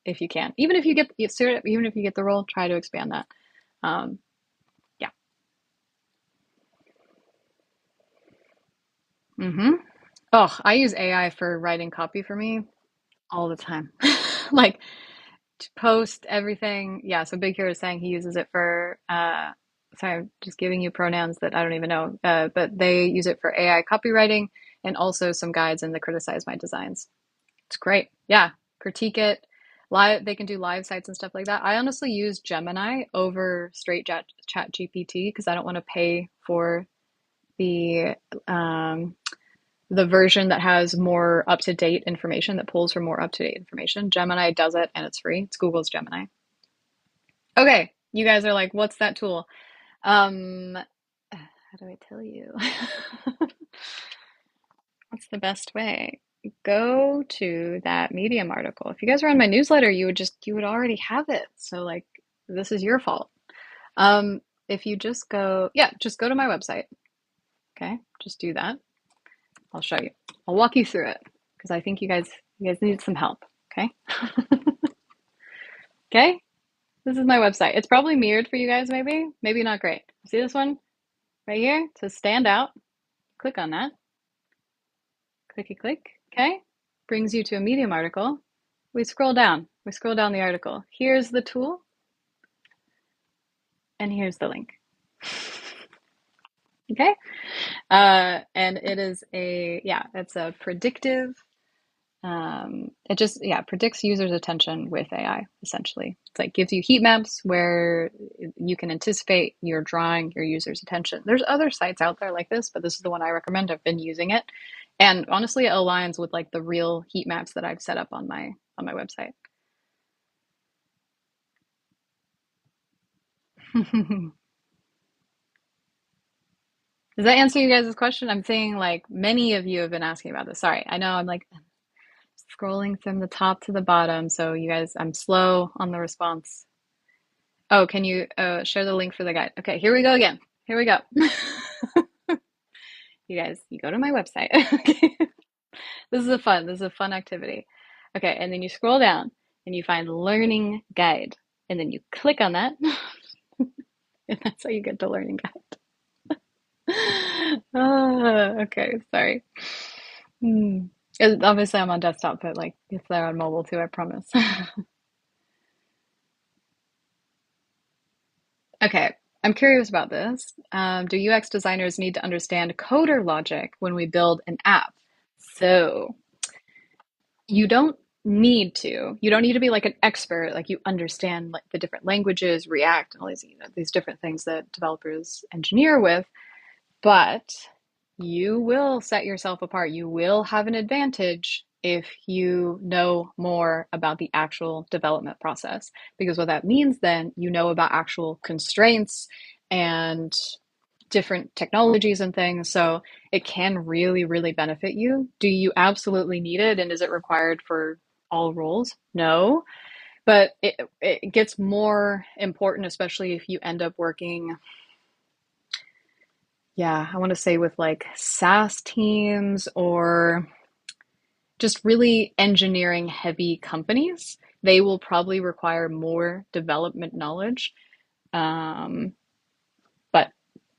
if you can. Even if you get even if you get the role, try to expand that. Um, yeah. Mm-hmm. Oh, I use AI for writing copy for me all the time. Like to post everything. Yeah, so Big Hero is saying he uses it for sorry, I'm just giving you pronouns that I don't even know. But they use it for AI copywriting and also some guides in the criticize my designs. It's great. Yeah, critique it. Live, they can do live sites and stuff like that. I honestly use Gemini over straight chat GPT because I don't want to pay for the um, the version that has more up-to-date information, that pulls for more up-to-date information. Gemini does it and it's free. It's Google's Gemini. Okay, you guys are like, what's that tool? How do I tell you? What's the best way? Go to that Medium article. If you guys are on my newsletter, you would already have it. So like this is your fault. If you just go, yeah, just go to my website. Okay, just do that. I'll show you. I'll walk you through it because I think you guys need some help. Okay. Okay. This is my website. It's probably mirrored for you guys, maybe not great. See this one right here? It says stand out. Click on that. Clicky click. Okay. Brings you to a Medium article. We scroll down. We scroll down the article. Here's the tool. And here's the link. Okay. And it is it's a predictive, it just, predicts users' attention with AI, essentially. It's like gives you heat maps where you can anticipate you're drawing your users' attention. There's other sites out there like this, but this is the one I recommend. I've been using it. And honestly, it aligns with like the real heat maps that I've set up on my website. Does that answer you guys' question? I'm saying like many of you have been asking about this. Sorry, I know I'm like scrolling from the top to the bottom, so you guys, I'm slow on the response. Oh, can you share the link for the guide? Okay, here we go again. Here we go. You guys, you go to my website. Okay. This is a fun activity. Okay, and then you scroll down and you find learning guide, and then you click on that, and that's how you get to learning guide. Okay, sorry. Obviously, I'm on desktop, but like it's there on mobile too, I promise. Okay, I'm curious about this. Do UX designers need to understand coder logic when we build an app? So you don't need to. You don't need to be like an expert, like you understand like the different languages, React, and all these, these different things that developers engineer with, but you will set yourself apart. You will have an advantage if you know more about the actual development process. Because what that means then, you know about actual constraints and different technologies and things. So it can really, really benefit you. Do you absolutely need it? And is it required for all roles? No. But it gets more important, especially if you end up working, I want to say with like SaaS teams or just really engineering heavy companies. They will probably require more development knowledge. But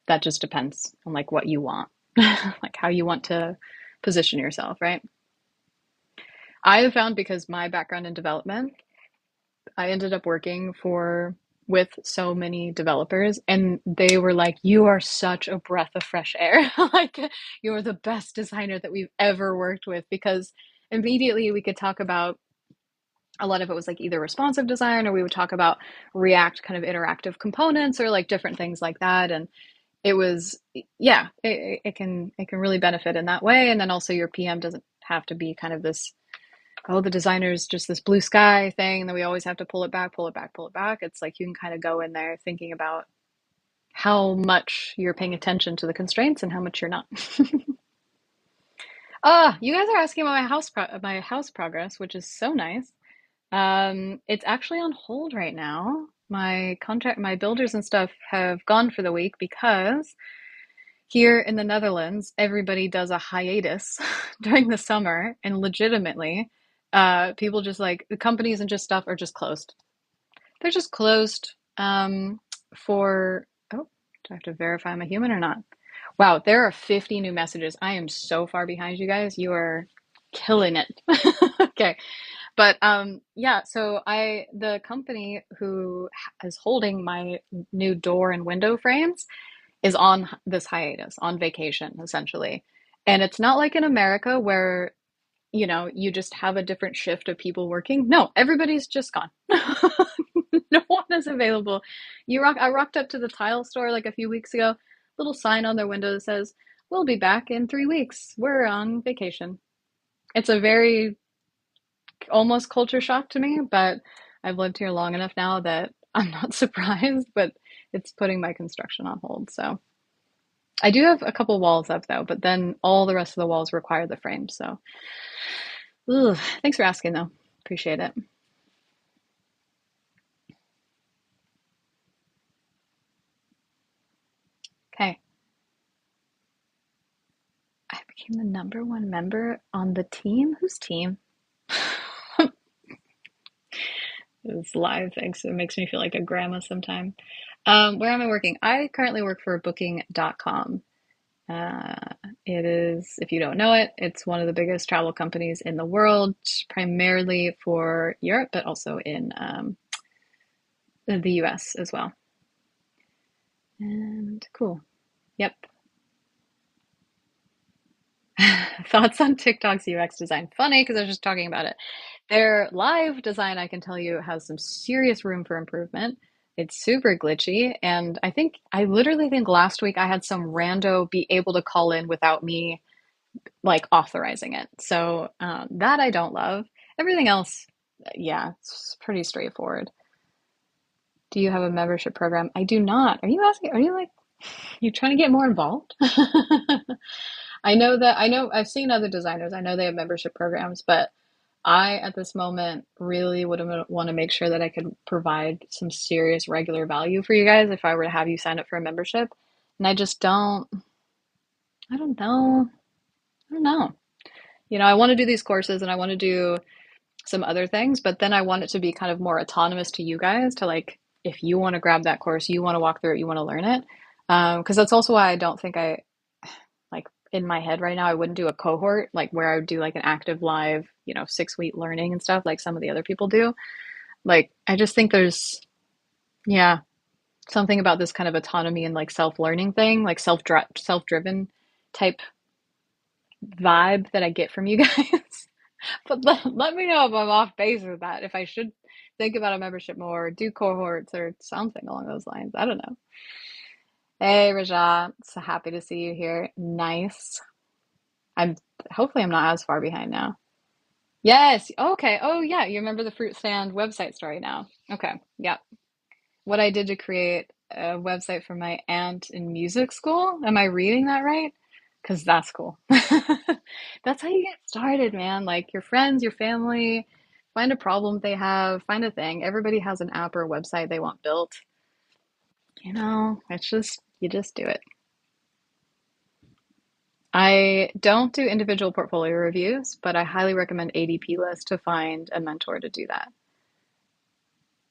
that just depends on like what you want, like how you want to position yourself, right? I have found, because my background in development, I ended up working with so many developers, and they were like, you are such a breath of fresh air. Like you're the best designer that we've ever worked with, because immediately we could talk about, a lot of it was like either responsive design, or we would talk about React kind of interactive components or like different things like that. And it was, it can really benefit in that way. And then also your PM doesn't have to be kind of this, oh, the designer's just this blue sky thing that we always have to pull it back, pull it back, pull it back. It's like you can kind of go in there thinking about how much you're paying attention to the constraints and how much you're not. You guys are asking about my house progress, which is so nice. It's actually on hold right now. My builders and stuff have gone for the week because here in the Netherlands, everybody does a hiatus during the summer, and legitimately, people just like the companies and just stuff are just closed. They're just closed for, oh, do I have to verify I'm a human or not? Wow, there are 50 new messages. I am so far behind you guys. You are killing it. Okay. But so the company who is holding my new door and window frames is on this hiatus, on vacation, essentially. And it's not like in America where, you just have a different shift of people working. No, everybody's just gone. No one is available. I rocked up to the tile store like a few weeks ago, little sign on their window that says, "We'll be back in 3 weeks. We're on vacation." It's a very almost culture shock to me, but I've lived here long enough now that I'm not surprised, but it's putting my construction on hold. So I do have a couple walls up though, but then all the rest of the walls require the frame. So, ugh, thanks for asking though. Appreciate it. Okay. I became the number one member on the team. Whose team? It's live, thanks. It makes me feel like a grandma sometime. Where am I working? I currently work for Booking.com. Uh, it is, if you don't know it, it's one of the biggest travel companies in the world, primarily for Europe, but also in the US as well. And cool. Yep. Thoughts on TikTok's UX design? Funny because I was just talking about it. Their live design, I can tell you, has some serious room for improvement. It's super glitchy, and I literally think last week I had some rando be able to call in without me like authorizing it. So that I don't love. Everything else, yeah, it's pretty straightforward. Do you have a membership program? I do not. Are you asking? Are you like you trying to get more involved? I know I've seen other designers. I know they have membership programs, but I at this moment really would want to make sure that I could provide some serious regular value for you guys if I were to have you sign up for a membership. And I just don't, I don't know. I don't know. I want to do these courses and I want to do some other things, but then I want it to be kind of more autonomous to you guys to like, if you want to grab that course, you want to walk through it, you want to learn it. Because that's also why I don't think like in my head right now, I wouldn't do a cohort like where I would do like an active live, 6 week learning and stuff like some of the other people do. Like, I just think there's, yeah, something about this kind of autonomy and like self-learning thing, like self-driven type vibe that I get from you guys. But let me know if I'm off base with that, if I should think about a membership more, do cohorts or something along those lines. I don't know. Hey, Raja, so happy to see you here. Nice. I'm hopefully I'm not as far behind now. Yes. Okay. Oh, yeah. You remember the fruit stand website story now. Okay. Yep. What I did to create a website for my aunt in music school. Am I reading that right? Because that's cool. That's how you get started, man. Like your friends, your family, find a problem they have, find a thing. Everybody has an app or a website they want built. You just do it. I don't do individual portfolio reviews, but I highly recommend ADP List to find a mentor to do that.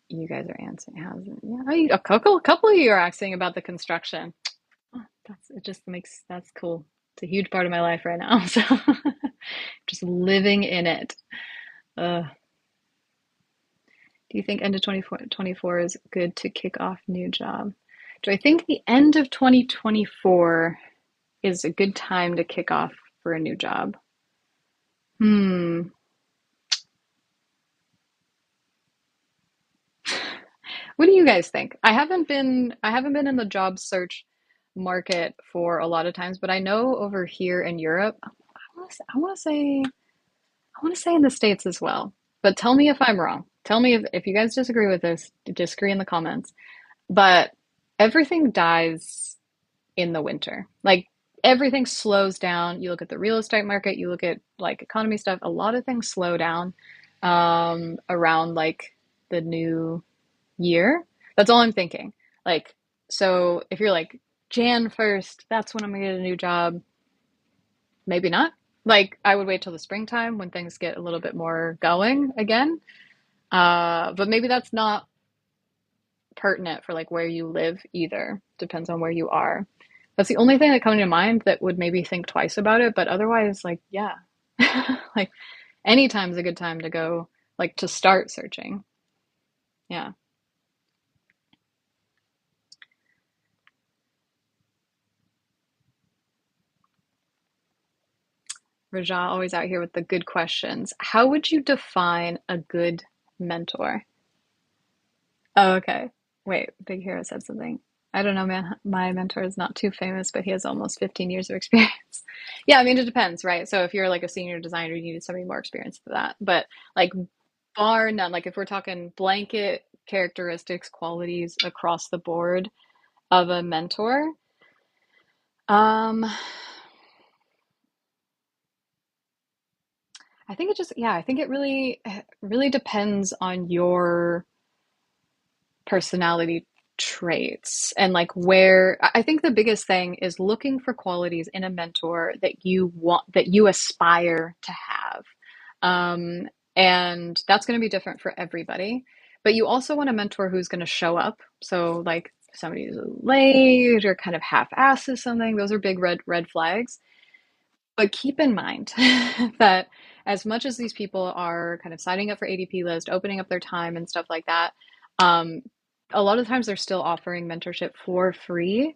You guys are answering. How's it? Yeah, a couple of you are asking about the construction. Oh, that's cool. It's a huge part of my life right now. So just living in it. Do you think end of 2024 is good to kick off new job? Do I think the end of 2024 is a good time to kick off for a new job? Hmm. What do you guys think? I haven't been in the job search market for a lot of times, but I know over here in Europe, I want to say in the States as well. But tell me if I'm wrong. Tell me if you guys disagree with this, disagree in the comments. But everything dies in the winter. Like everything slows down. You look at the real estate market, you look at like economy stuff, a lot of things slow down around like the new year. That's all I'm thinking. Like, so if you're like Jan 1st, that's when I'm gonna get a new job. Maybe not. Like, I would wait till the springtime when things get a little bit more going again. But maybe that's not pertinent for like where you live either. Depends on where you are. That's the only thing that comes to mind that would maybe think twice about it. But otherwise, like, yeah, like anytime's a good time to go, like to start searching. Yeah. Raja, always out here with the good questions. How would you define a good mentor? Oh, okay. Wait, Big Hero said something. I don't know, man. My mentor is not too famous, but he has almost 15 years of experience. Yeah, I mean, it depends, right? So if you're like a senior designer, you need somebody more experienced than that. But like, bar none, like if we're talking blanket characteristics, qualities across the board of a mentor, um, I think it just, yeah, I think it really depends on your personality traits and like where I think the biggest thing is looking for qualities in a mentor that you want, that you aspire to have. Um, and that's going to be different for everybody. But you also want a mentor who's going to show up. So like if somebody who's late or kind of half-asses something, those are big red flags. But keep in mind that as much as these people are kind of signing up for ADP list, opening up their time and stuff like that, um, a lot of times they're still offering mentorship for free.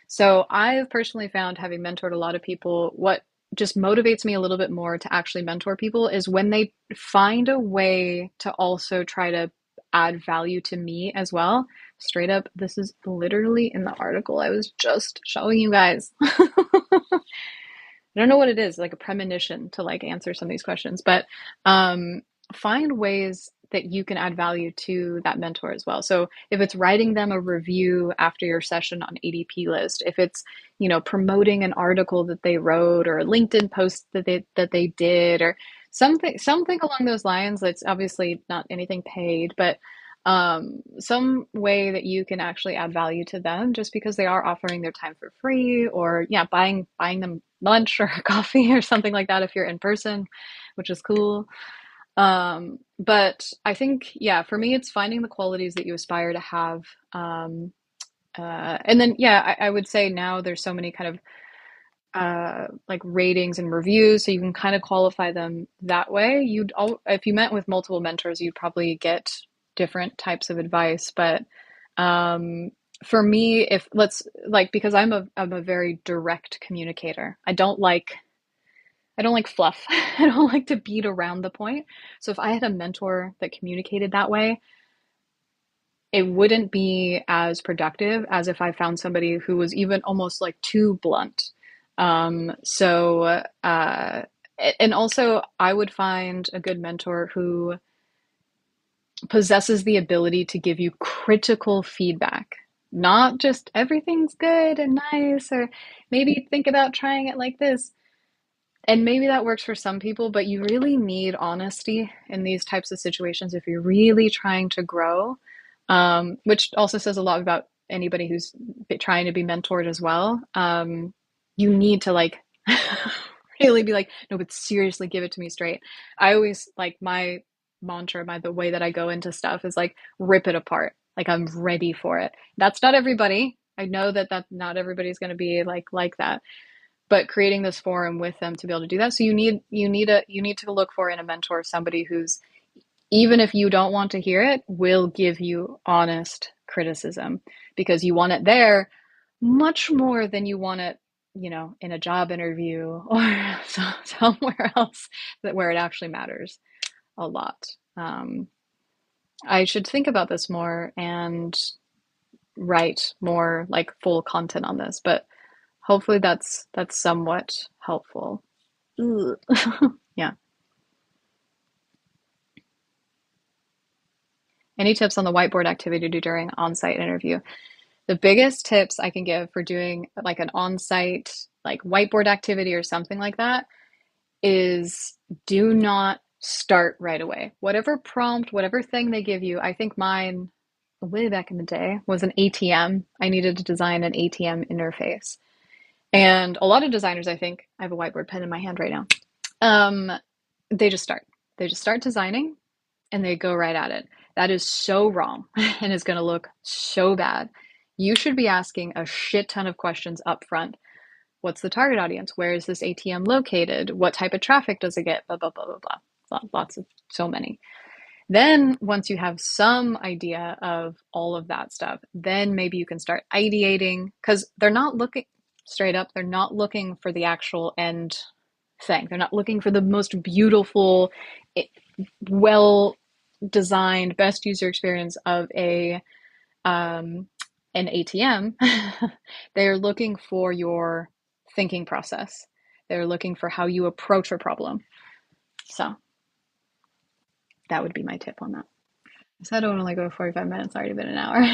So I've personally found, having mentored a lot of people, what just motivates me a little bit more to actually mentor people is when they find a way to also try to add value to me as well. Straight up, this is literally in the article I was just showing you guys. I don't know what it is, like a premonition to like answer some of these questions, but um, find ways that you can add value to that mentor as well. So if it's writing them a review after your session on ADP list, if it's, promoting an article that they wrote or a LinkedIn post that they did or something along those lines, that's obviously not anything paid, but some way that you can actually add value to them just because they are offering their time for free, or yeah, buying them lunch or coffee or something like that if you're in person, which is cool. But I think, yeah, for me, it's finding the qualities that you aspire to have. And then, yeah, I would say now there's so many kind of like ratings and reviews, so you can kind of qualify them that way. If you met with multiple mentors, you'd probably get different types of advice. But um, for me, if let's like, because I'm a very direct communicator. I don't like fluff. I don't like to beat around the point. So if I had a mentor that communicated that way, it wouldn't be as productive as if I found somebody who was even almost like too blunt. And also, I would find a good mentor who possesses the ability to give you critical feedback, not just everything's good and nice, or maybe think about trying it like this. And maybe that works for some people, but you really need honesty in these types of situations if you're really trying to grow, which also says a lot about anybody who's trying to be mentored as well. You need to like really be like, no, but seriously, give it to me straight. I always like my mantra, the way that I go into stuff is like rip it apart. Like I'm ready for it. That's not everybody. I know that not everybody's going to be like that, but creating this forum with them to be able to do that. So you need to look for in a mentor somebody who's, even if you don't want to hear it, will give you honest criticism, because you want it there much more than you want it, in a job interview or somewhere else that where it actually matters a lot. I should think about this more and write more like full content on this, but hopefully that's somewhat helpful. Ugh. Yeah. Any tips on the whiteboard activity to do during on-site interview? The biggest tips I can give for doing like an on-site like whiteboard activity or something like that is do not start right away. Whatever prompt, whatever thing they give you, I think mine way back in the day was an ATM. I needed to design an ATM interface. And a lot of designers, I think, I have a whiteboard pen in my hand right now. Um, they just start. They just start designing and they go right at it. That is so wrong and is going to look so bad. You should be asking a shit ton of questions up front. What's the target audience? Where is this ATM located? What type of traffic does it get? Blah, blah, blah, blah, blah. Lots of so many. Then once you have some idea of all of that stuff, then maybe you can start ideating, because they're not looking straight up, they're not looking for the actual end thing. They're not looking for the most beautiful, well designed, best user experience of um, an ATM. They're looking for your thinking process. They're looking for how you approach a problem. So that would be my tip on that. I said I would only go 45 minutes. It's already been an hour.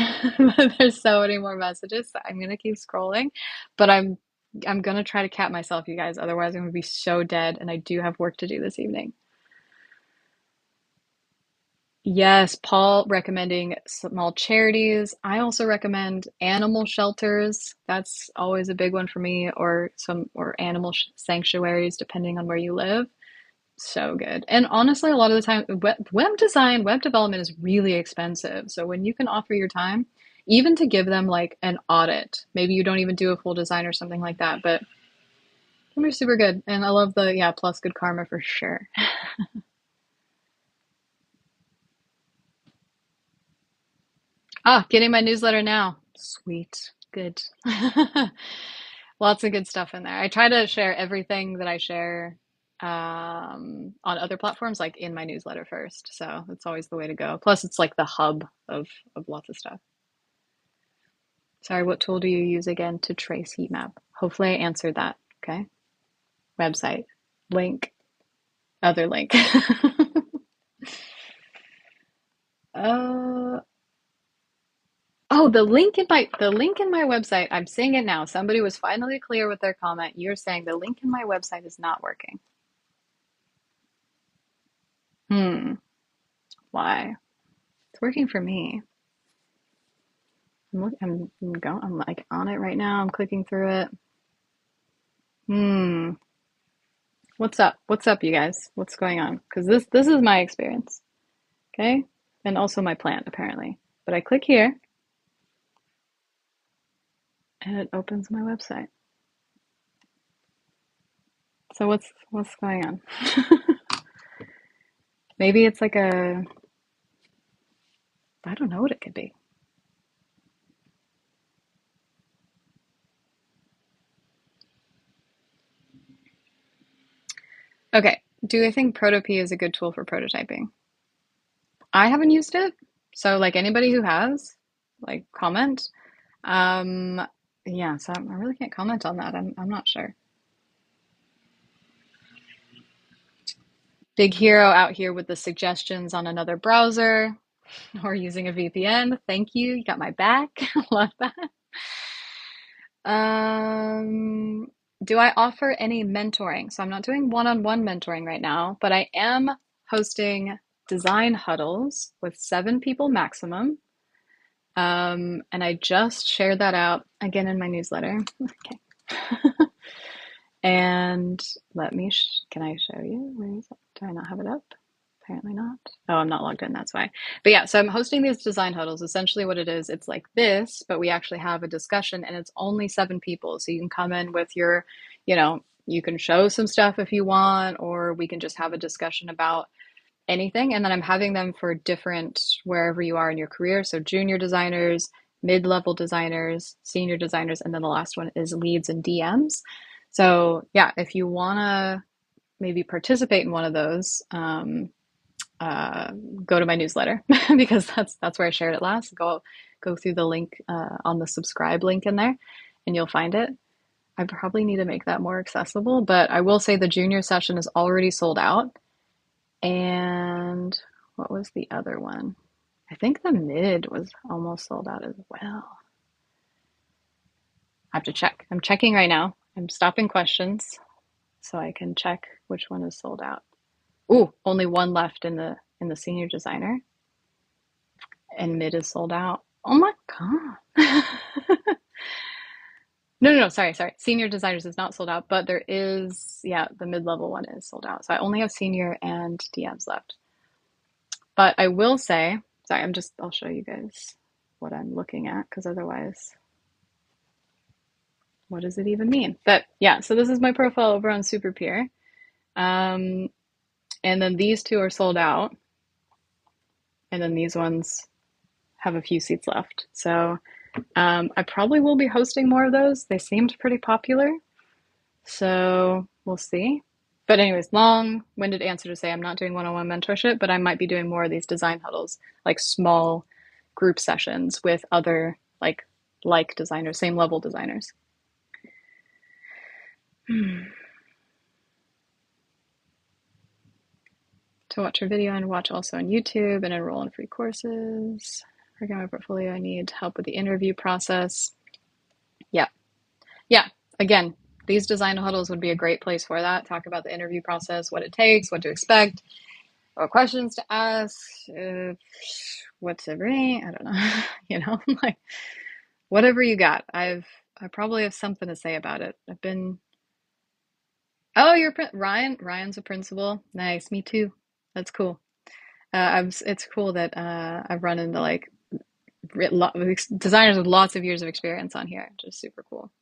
But there's so many more messages, so I'm gonna keep scrolling. But I'm gonna try to cap myself, you guys. Otherwise, I'm gonna be so dead, and I do have work to do this evening. Yes, Paul recommending small charities. I also recommend animal shelters. That's always a big one for me, or animal sanctuaries, depending on where you live. So good. And honestly, a lot of the time, web design, web development is really expensive. So when you can offer your time, even to give them like an audit, maybe you don't even do a full design or something like that, but they're super good. And I love the, yeah, plus good karma for sure. Ah, getting my newsletter now. Sweet. Good. Lots of good stuff in there. I try to share everything that I share on other platforms, like in my newsletter first. So that's always the way to go. Plus, it's like the hub of lots of stuff. Sorry, what tool do you use again to trace heat map? Hopefully, I answered that. Okay. Website, link, other link. uh, Oh, the link in my website. I'm seeing it now. Somebody was finally clear with their comment. You're saying the link in my website is not working. Hmm. Why? It's working for me. I'm like on it right now. I'm clicking through it. Hmm. What's up? What's up, you guys? What's going on? Because this is my experience. Okay? And also my plan, apparently. But I click here and it opens my website. So what's going on? Maybe it's like I don't know what it could be. Okay. Do I think Protopy is a good tool for prototyping? I haven't used it. So like anybody who has, like comment. Um, yeah, so I really can't comment on that. I'm not sure. Big hero out here with the suggestions on another browser or using a VPN. Thank you. You got my back. Love that. Um, do I offer any mentoring? So I'm not doing one-on-one mentoring right now, but I am hosting design huddles with 7 people maximum. And I just shared that out again in my newsletter. Okay. And can I show you? Where is it? Do I not have it up? Apparently not. Oh, I'm not logged in, that's why. But yeah, so I'm hosting these design huddles. Essentially what it is, it's like this, but we actually have a discussion and it's only 7 people. So you can come in with you can show some stuff if you want, or we can just have a discussion about anything. And then I'm having them for different, wherever you are in your career. So junior designers, mid-level designers, senior designers, and then the last one is leads and DMs. So yeah, if you want to maybe participate in one of those, uh, go to my newsletter because that's where I shared it last. Go through the link on the subscribe link in there, and you'll find it. I probably need to make that more accessible, but I will say the junior session is already sold out. And what was the other one? I think the mid was almost sold out as well. I have to check. I'm checking right now. I'm stopping questions so I can check which one is sold out. Ooh, only one left in the senior designer, and mid is sold out. Oh my God. No, sorry. Senior designers is not sold out, but there is, yeah, the mid-level one is sold out. So I only have senior and DMs left. But I will say, sorry, I'll show you guys what I'm looking at, because otherwise, what does it even mean? But yeah, so this is my profile over on SuperPeer. And then these two are sold out. And then these ones have a few seats left. So I probably will be hosting more of those. They seemed pretty popular. So we'll see. But anyways, long-winded answer to say I'm not doing one-on-one mentorship, but I might be doing more of these design huddles, like small group sessions with other like designers, same level designers. To watch your video and watch also on YouTube and enroll in free courses. Working on my portfolio, I need help with the interview process. Yeah. Yeah. Again, these design huddles would be a great place for that. Talk about the interview process, what it takes, what to expect, what questions to ask, what to bring. I don't know. Like whatever you got. I probably have something to say about it. I've been. Oh, you're Ryan. Ryan's a principal. Nice. Me too. That's cool. It's cool that I've run into like designers with lots of years of experience on here. Just super cool.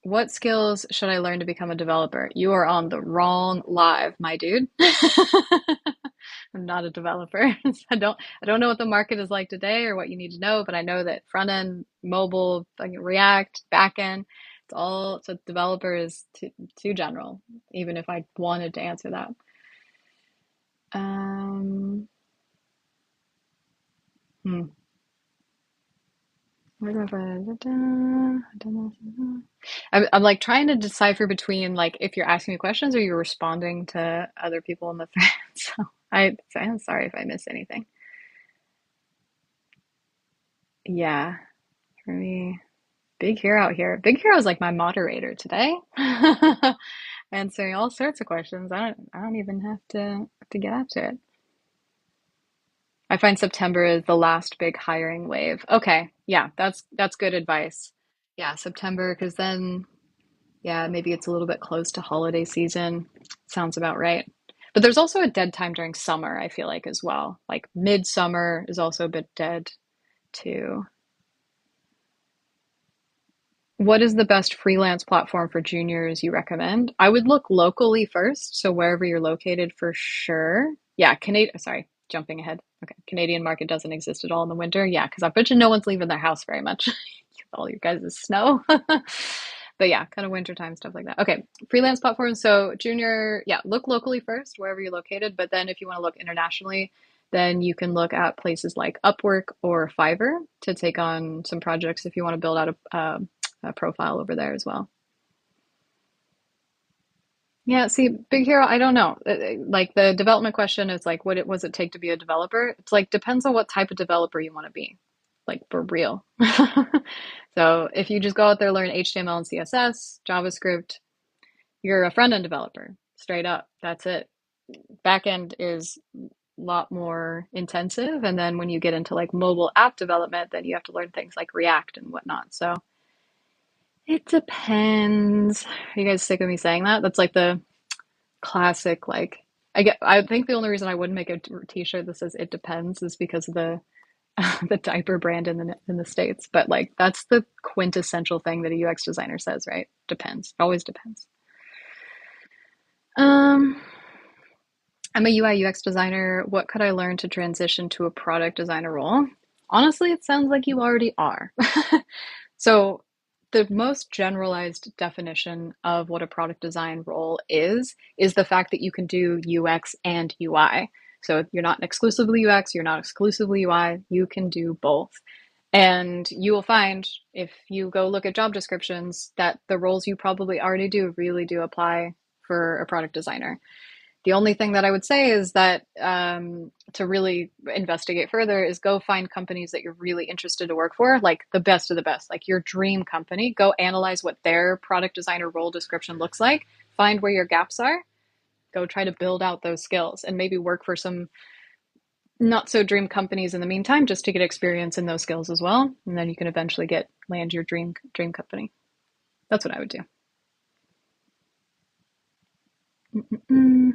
What skills should I learn to become a developer? You are on the wrong live, my dude. I'm not a developer. I don't know what the market is like today or what you need to know, but I know that front end, mobile, like React, back end, so developer is too general, even if I wanted to answer that. Um, hmm. I'm like trying to decipher between like if you're asking me questions or you're responding to other people in the thread. So I'm sorry if I miss anything. Yeah, for me, Big Hero out here. Big Hero is like my moderator today, answering all sorts of questions. I don't even have to get after it. I find September is the last big hiring wave. Okay, yeah, that's good advice. Yeah, September, because then yeah, maybe it's a little bit close to holiday season. Sounds about right. But there's also a dead time during summer, I feel like, as well. Like midsummer is also a bit dead too. What is the best freelance platform for juniors you recommend? I would look locally first, so wherever you're located for sure. Yeah, Canadian, sorry, jumping ahead. Okay, Canadian market doesn't exist at all in the winter. Yeah, because I bet you no one's leaving their house very much. All you guys is snow. But yeah, kind of wintertime stuff like that. Okay, freelance platforms. So junior, yeah, look locally first, wherever you're located. But then if you want to look internationally, then you can look at places like Upwork or Fiverr to take on some projects if you want to build out a profile over there as well. Yeah, see, Big Hero, I don't know. Like the development question is like, what was it take to be a developer? It's like depends on what type of developer you want to be, like for real. So if you just go out there learn HTML and CSS, JavaScript, you're a front end developer, straight up. That's it. Back end is a lot more intensive, and then when you get into like mobile app development, then you have to learn things like React and whatnot. So it depends. Are you guys sick of me saying that? That's like the classic like I think the only reason I wouldn't make a t-shirt that says it depends is because of the the diaper brand in the States. But like that's the quintessential thing that a UX designer says, right? Depends. Always depends. Um I'm a UI UX designer. What could I learn to transition to a product designer role? Honestly, it sounds like you already are. So, the most generalized definition of what a product design role is the fact that you can do UX and UI. So, you're not exclusively UX, you're not exclusively UI, you can do both. And you will find if you go look at job descriptions that the roles you probably already do really do apply for a product designer. The only thing that I would say is that to really investigate further is go find companies that you're really interested to work for, like the best of the best, like your dream company. Go analyze what their product designer role description looks like, find where your gaps are, go try to build out those skills, and maybe work for some not so dream companies in the meantime, just to get experience in those skills as well. And then you can eventually land your dream company. That's what I would do. Mm-mm.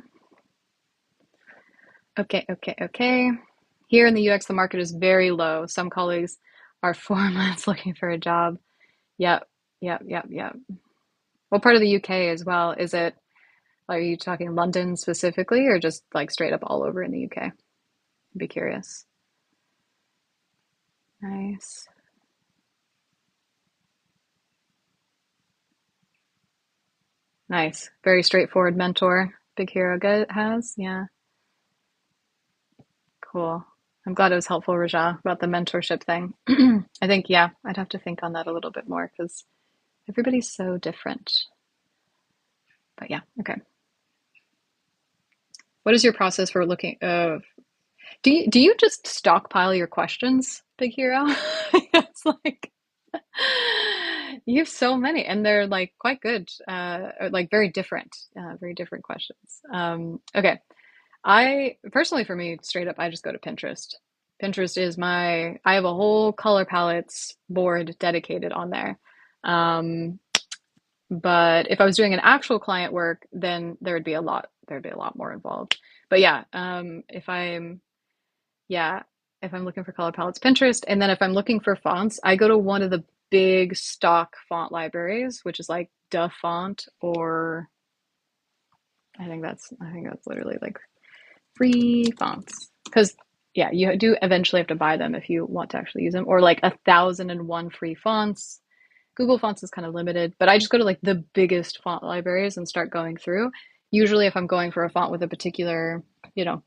Okay. Here in the UX, the market is very low. Some colleagues are 4 months looking for a job. Yep, yep. What part of the UK as well? Are you talking London specifically or just like straight up all over in the UK? I'd be curious. Nice. Nice. Very straightforward mentor. Big Hero has. Yeah. Cool. I'm glad it was helpful, Raja, about the mentorship thing. I think, yeah, I'd have to think on that a little bit more because everybody's so different. But yeah, okay. What is your process for looking? Do you just stockpile your questions, Big Hero? It's like you have so many, and they're like quite good, or like very different questions. Okay, I personally, for me, straight up, I just go to Pinterest. Pinterest is I have a whole color palettes board dedicated on there. Um, but if I was doing an actual client work, then there'd be a lot more involved. But yeah, yeah, if I'm looking for color palettes, Pinterest. And then if I'm looking for fonts, I go to one of the big stock font libraries, which is like Da Font, or I think that's literally like free fonts. Because yeah, you do eventually have to buy them if you want to actually use them, or like 1,001 free fonts. Google Fonts is kind of limited, but I just go to like the biggest font libraries and start going through. Usually, if I'm going for a font with a particular,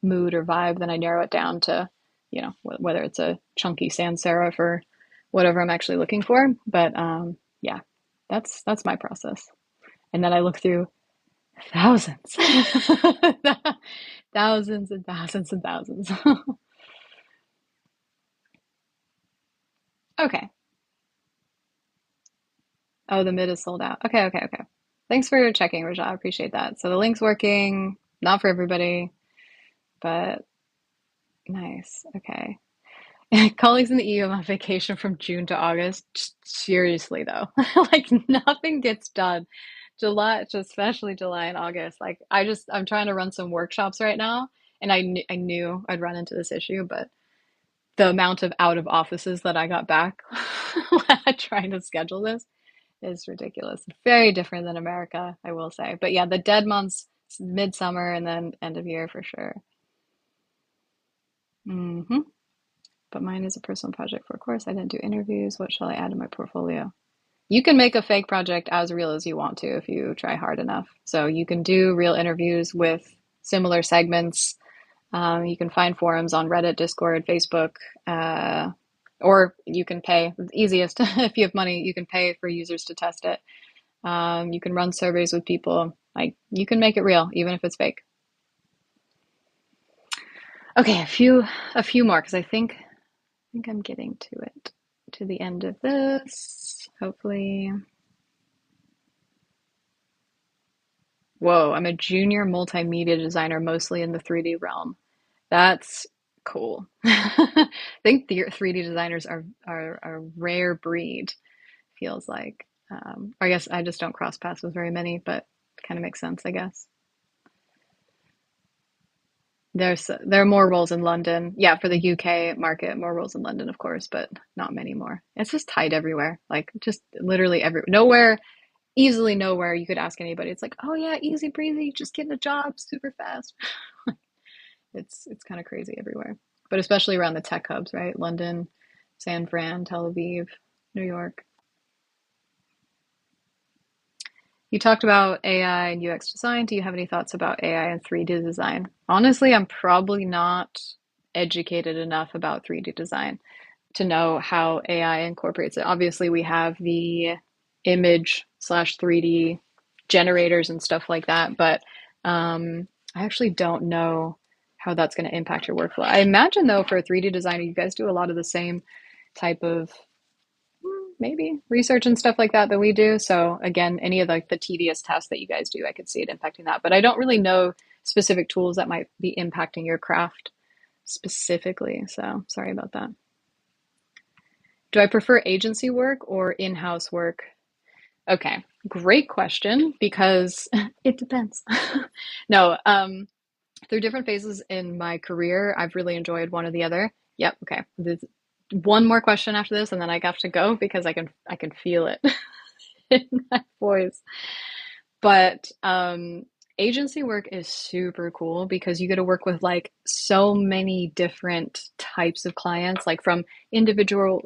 mood or vibe, then I narrow it down to, whether it's a chunky sans serif or whatever I'm actually looking for. But yeah, that's my process. And then I look through thousands, thousands and thousands and thousands. Okay. Oh, the mid is sold out. Okay, okay, okay. Thanks for checking, Raja. I appreciate that. So the link's working, not for everybody, but nice. Okay. Colleagues in the EU on vacation from June to August. Seriously, though, like nothing gets done. July, especially July and August. Like I'm trying to run some workshops right now, and I knew I'd run into this issue, but the amount of out of offices that I got back trying to schedule this is ridiculous. Very different than America, I will say. But yeah, the dead months, midsummer, and then end of year for sure. hmm But mine is a personal project for a course. I didn't do interviews. What shall I add to my portfolio? You can make a fake project as real as you want to if you try hard enough. So you can do real interviews with similar segments. You can find forums on Reddit, Discord, Facebook, or you can pay. The easiest, if you have money, you can pay for users to test it. You can run surveys with people. Like you can make it real, even if it's fake. Okay, a few more because I think I'm getting to it, to the end of this. Hopefully. Whoa, I'm a junior multimedia designer, mostly in the 3D realm. That's cool. I think the 3D designers are a rare breed, feels like. I guess I just don't cross paths with very many, but kind of makes sense, I guess. There are more roles in London. Yeah, for the UK market, more roles in London, of course, but not many more. It's just tight everywhere. Like just literally easily nowhere you could ask anybody. It's like, oh yeah, easy breezy, just getting a job super fast. It's kind of crazy everywhere. But especially around the tech hubs, right? London, San Fran, Tel Aviv, New York. You talked about AI and UX design. Do you have any thoughts about AI and 3D design? Honestly, I'm probably not educated enough about 3D design to know how AI incorporates it. Obviously, we have the image slash 3D generators and stuff like that, but I actually don't know how that's going to impact your workflow. I imagine, though, for a 3D designer, you guys do a lot of the same type of maybe research and stuff like that we do. So again, any of the tedious tasks that you guys do, I could see it impacting that. But I don't really know specific tools that might be impacting your craft specifically. So sorry about that. Do I prefer agency work or in-house work? Okay, great question because it depends. No, through different phases in my career, I've really enjoyed one or the other. Yep, okay. There's one more question after this, and then I have to go because I can feel it in my voice. But agency work is super cool because you get to work with like so many different types of clients, like from individual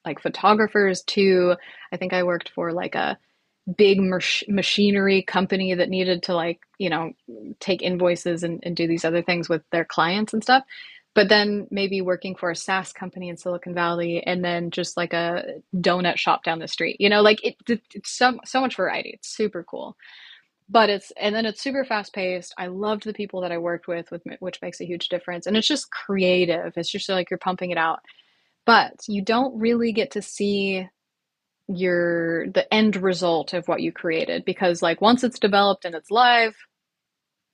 like photographers to I think I worked for like a big machinery company that needed to like, take invoices and do these other things with their clients and stuff. But then maybe working for a SaaS company in Silicon Valley, and then just like a donut shop down the street. Like it's so much variety. It's super cool. But it's super fast paced. I loved the people that I worked with which makes a huge difference. And it's just creative. It's just like you're pumping it out. But you don't really get to see the end result of what you created, because like once it's developed and it's live,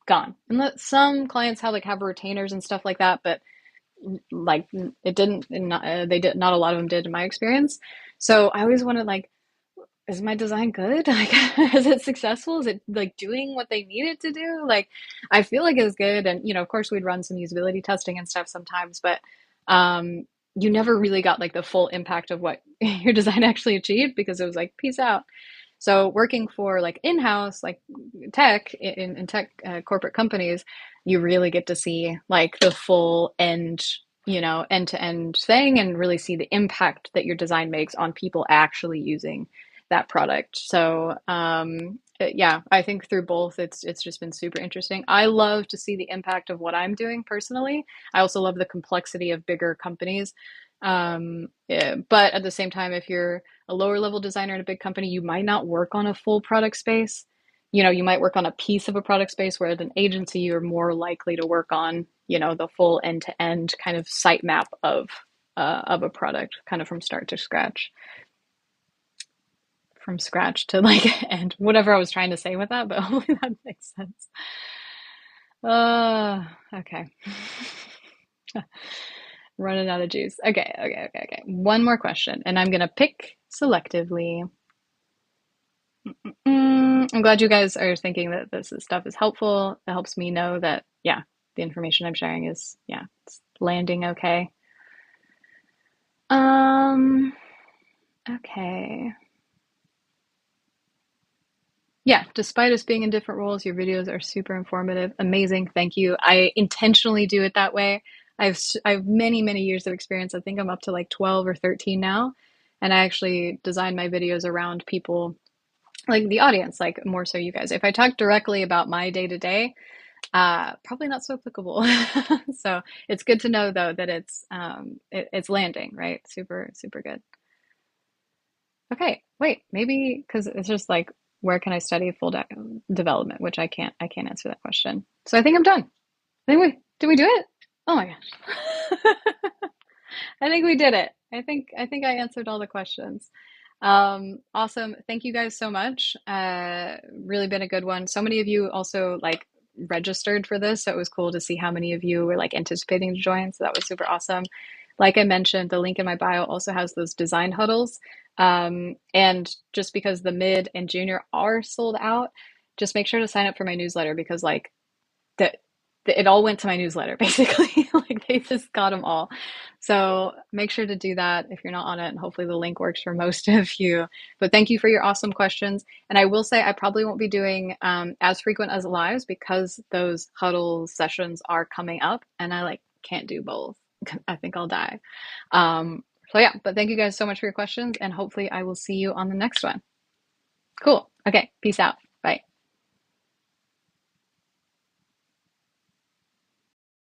gone. And some clients have retainers and stuff like that, but like it didn't, not a lot of them did in my experience. So I always wanted, like, is my design good? Like, is it successful? Is it like doing what they need it to do? Like, I feel like it's good. And, of course we'd run some usability testing and stuff sometimes, but you never really got like the full impact of what your design actually achieved, because it was like, peace out. So working for like in-house, like tech in tech corporate companies, you really get to see like the full end-to-end thing, and really see the impact that your design makes on people actually using that product. So yeah, I think through both, it's just been super interesting. I love to see the impact of what I'm doing personally. I also love the complexity of bigger companies. Yeah, but at the same time, if you're a lower level designer in a big company, you might not work on a full product space. You might work on a piece of a product space, where at an agency, you're more likely to work on, the full end to end kind of sitemap of a product, kind of from start to scratch. From scratch to like end, whatever I was trying to say with that, but hopefully that makes sense. Okay. Running out of juice. Okay. One more question, and I'm gonna pick selectively. I'm glad you guys are thinking that this stuff is helpful. It helps me know that, yeah, the information I'm sharing is, yeah, it's landing okay. Um, okay. Yeah, despite us being in different roles, your videos are super informative. Amazing. Thank you. I intentionally do it that way. I have many, many years of experience. I think I'm up to like 12 or 13 now. And I actually design my videos around people, like the audience, like more so you guys. If I talk directly about my day to day, probably not so applicable. So it's good to know though that it's landing, right? Super, super good. Okay, wait, maybe because it's just like, where can I study development, which I can't answer that question. So I think I'm done. I think we did we do it? Oh my gosh. I think we did it. I think I answered all the questions. Awesome. Thank you guys so much. Really been a good one. So many of you also like registered for this, so it was cool to see how many of you were like anticipating to join. So that was super awesome. Like I mentioned, the link in my bio also has those design huddles. And just because the mid and junior are sold out, just make sure to sign up for my newsletter, because like that it all went to my newsletter basically. Like they just got them all. So make sure to do that if you're not on it, and hopefully the link works for most of you. But thank you for your awesome questions. And I will say I probably won't be doing as frequent as lives, because those huddle sessions are coming up, and I like can't do both. I think I'll die. So yeah, but thank you guys so much for your questions, and hopefully I will see you on the next one. Cool. Okay, peace out. Bye.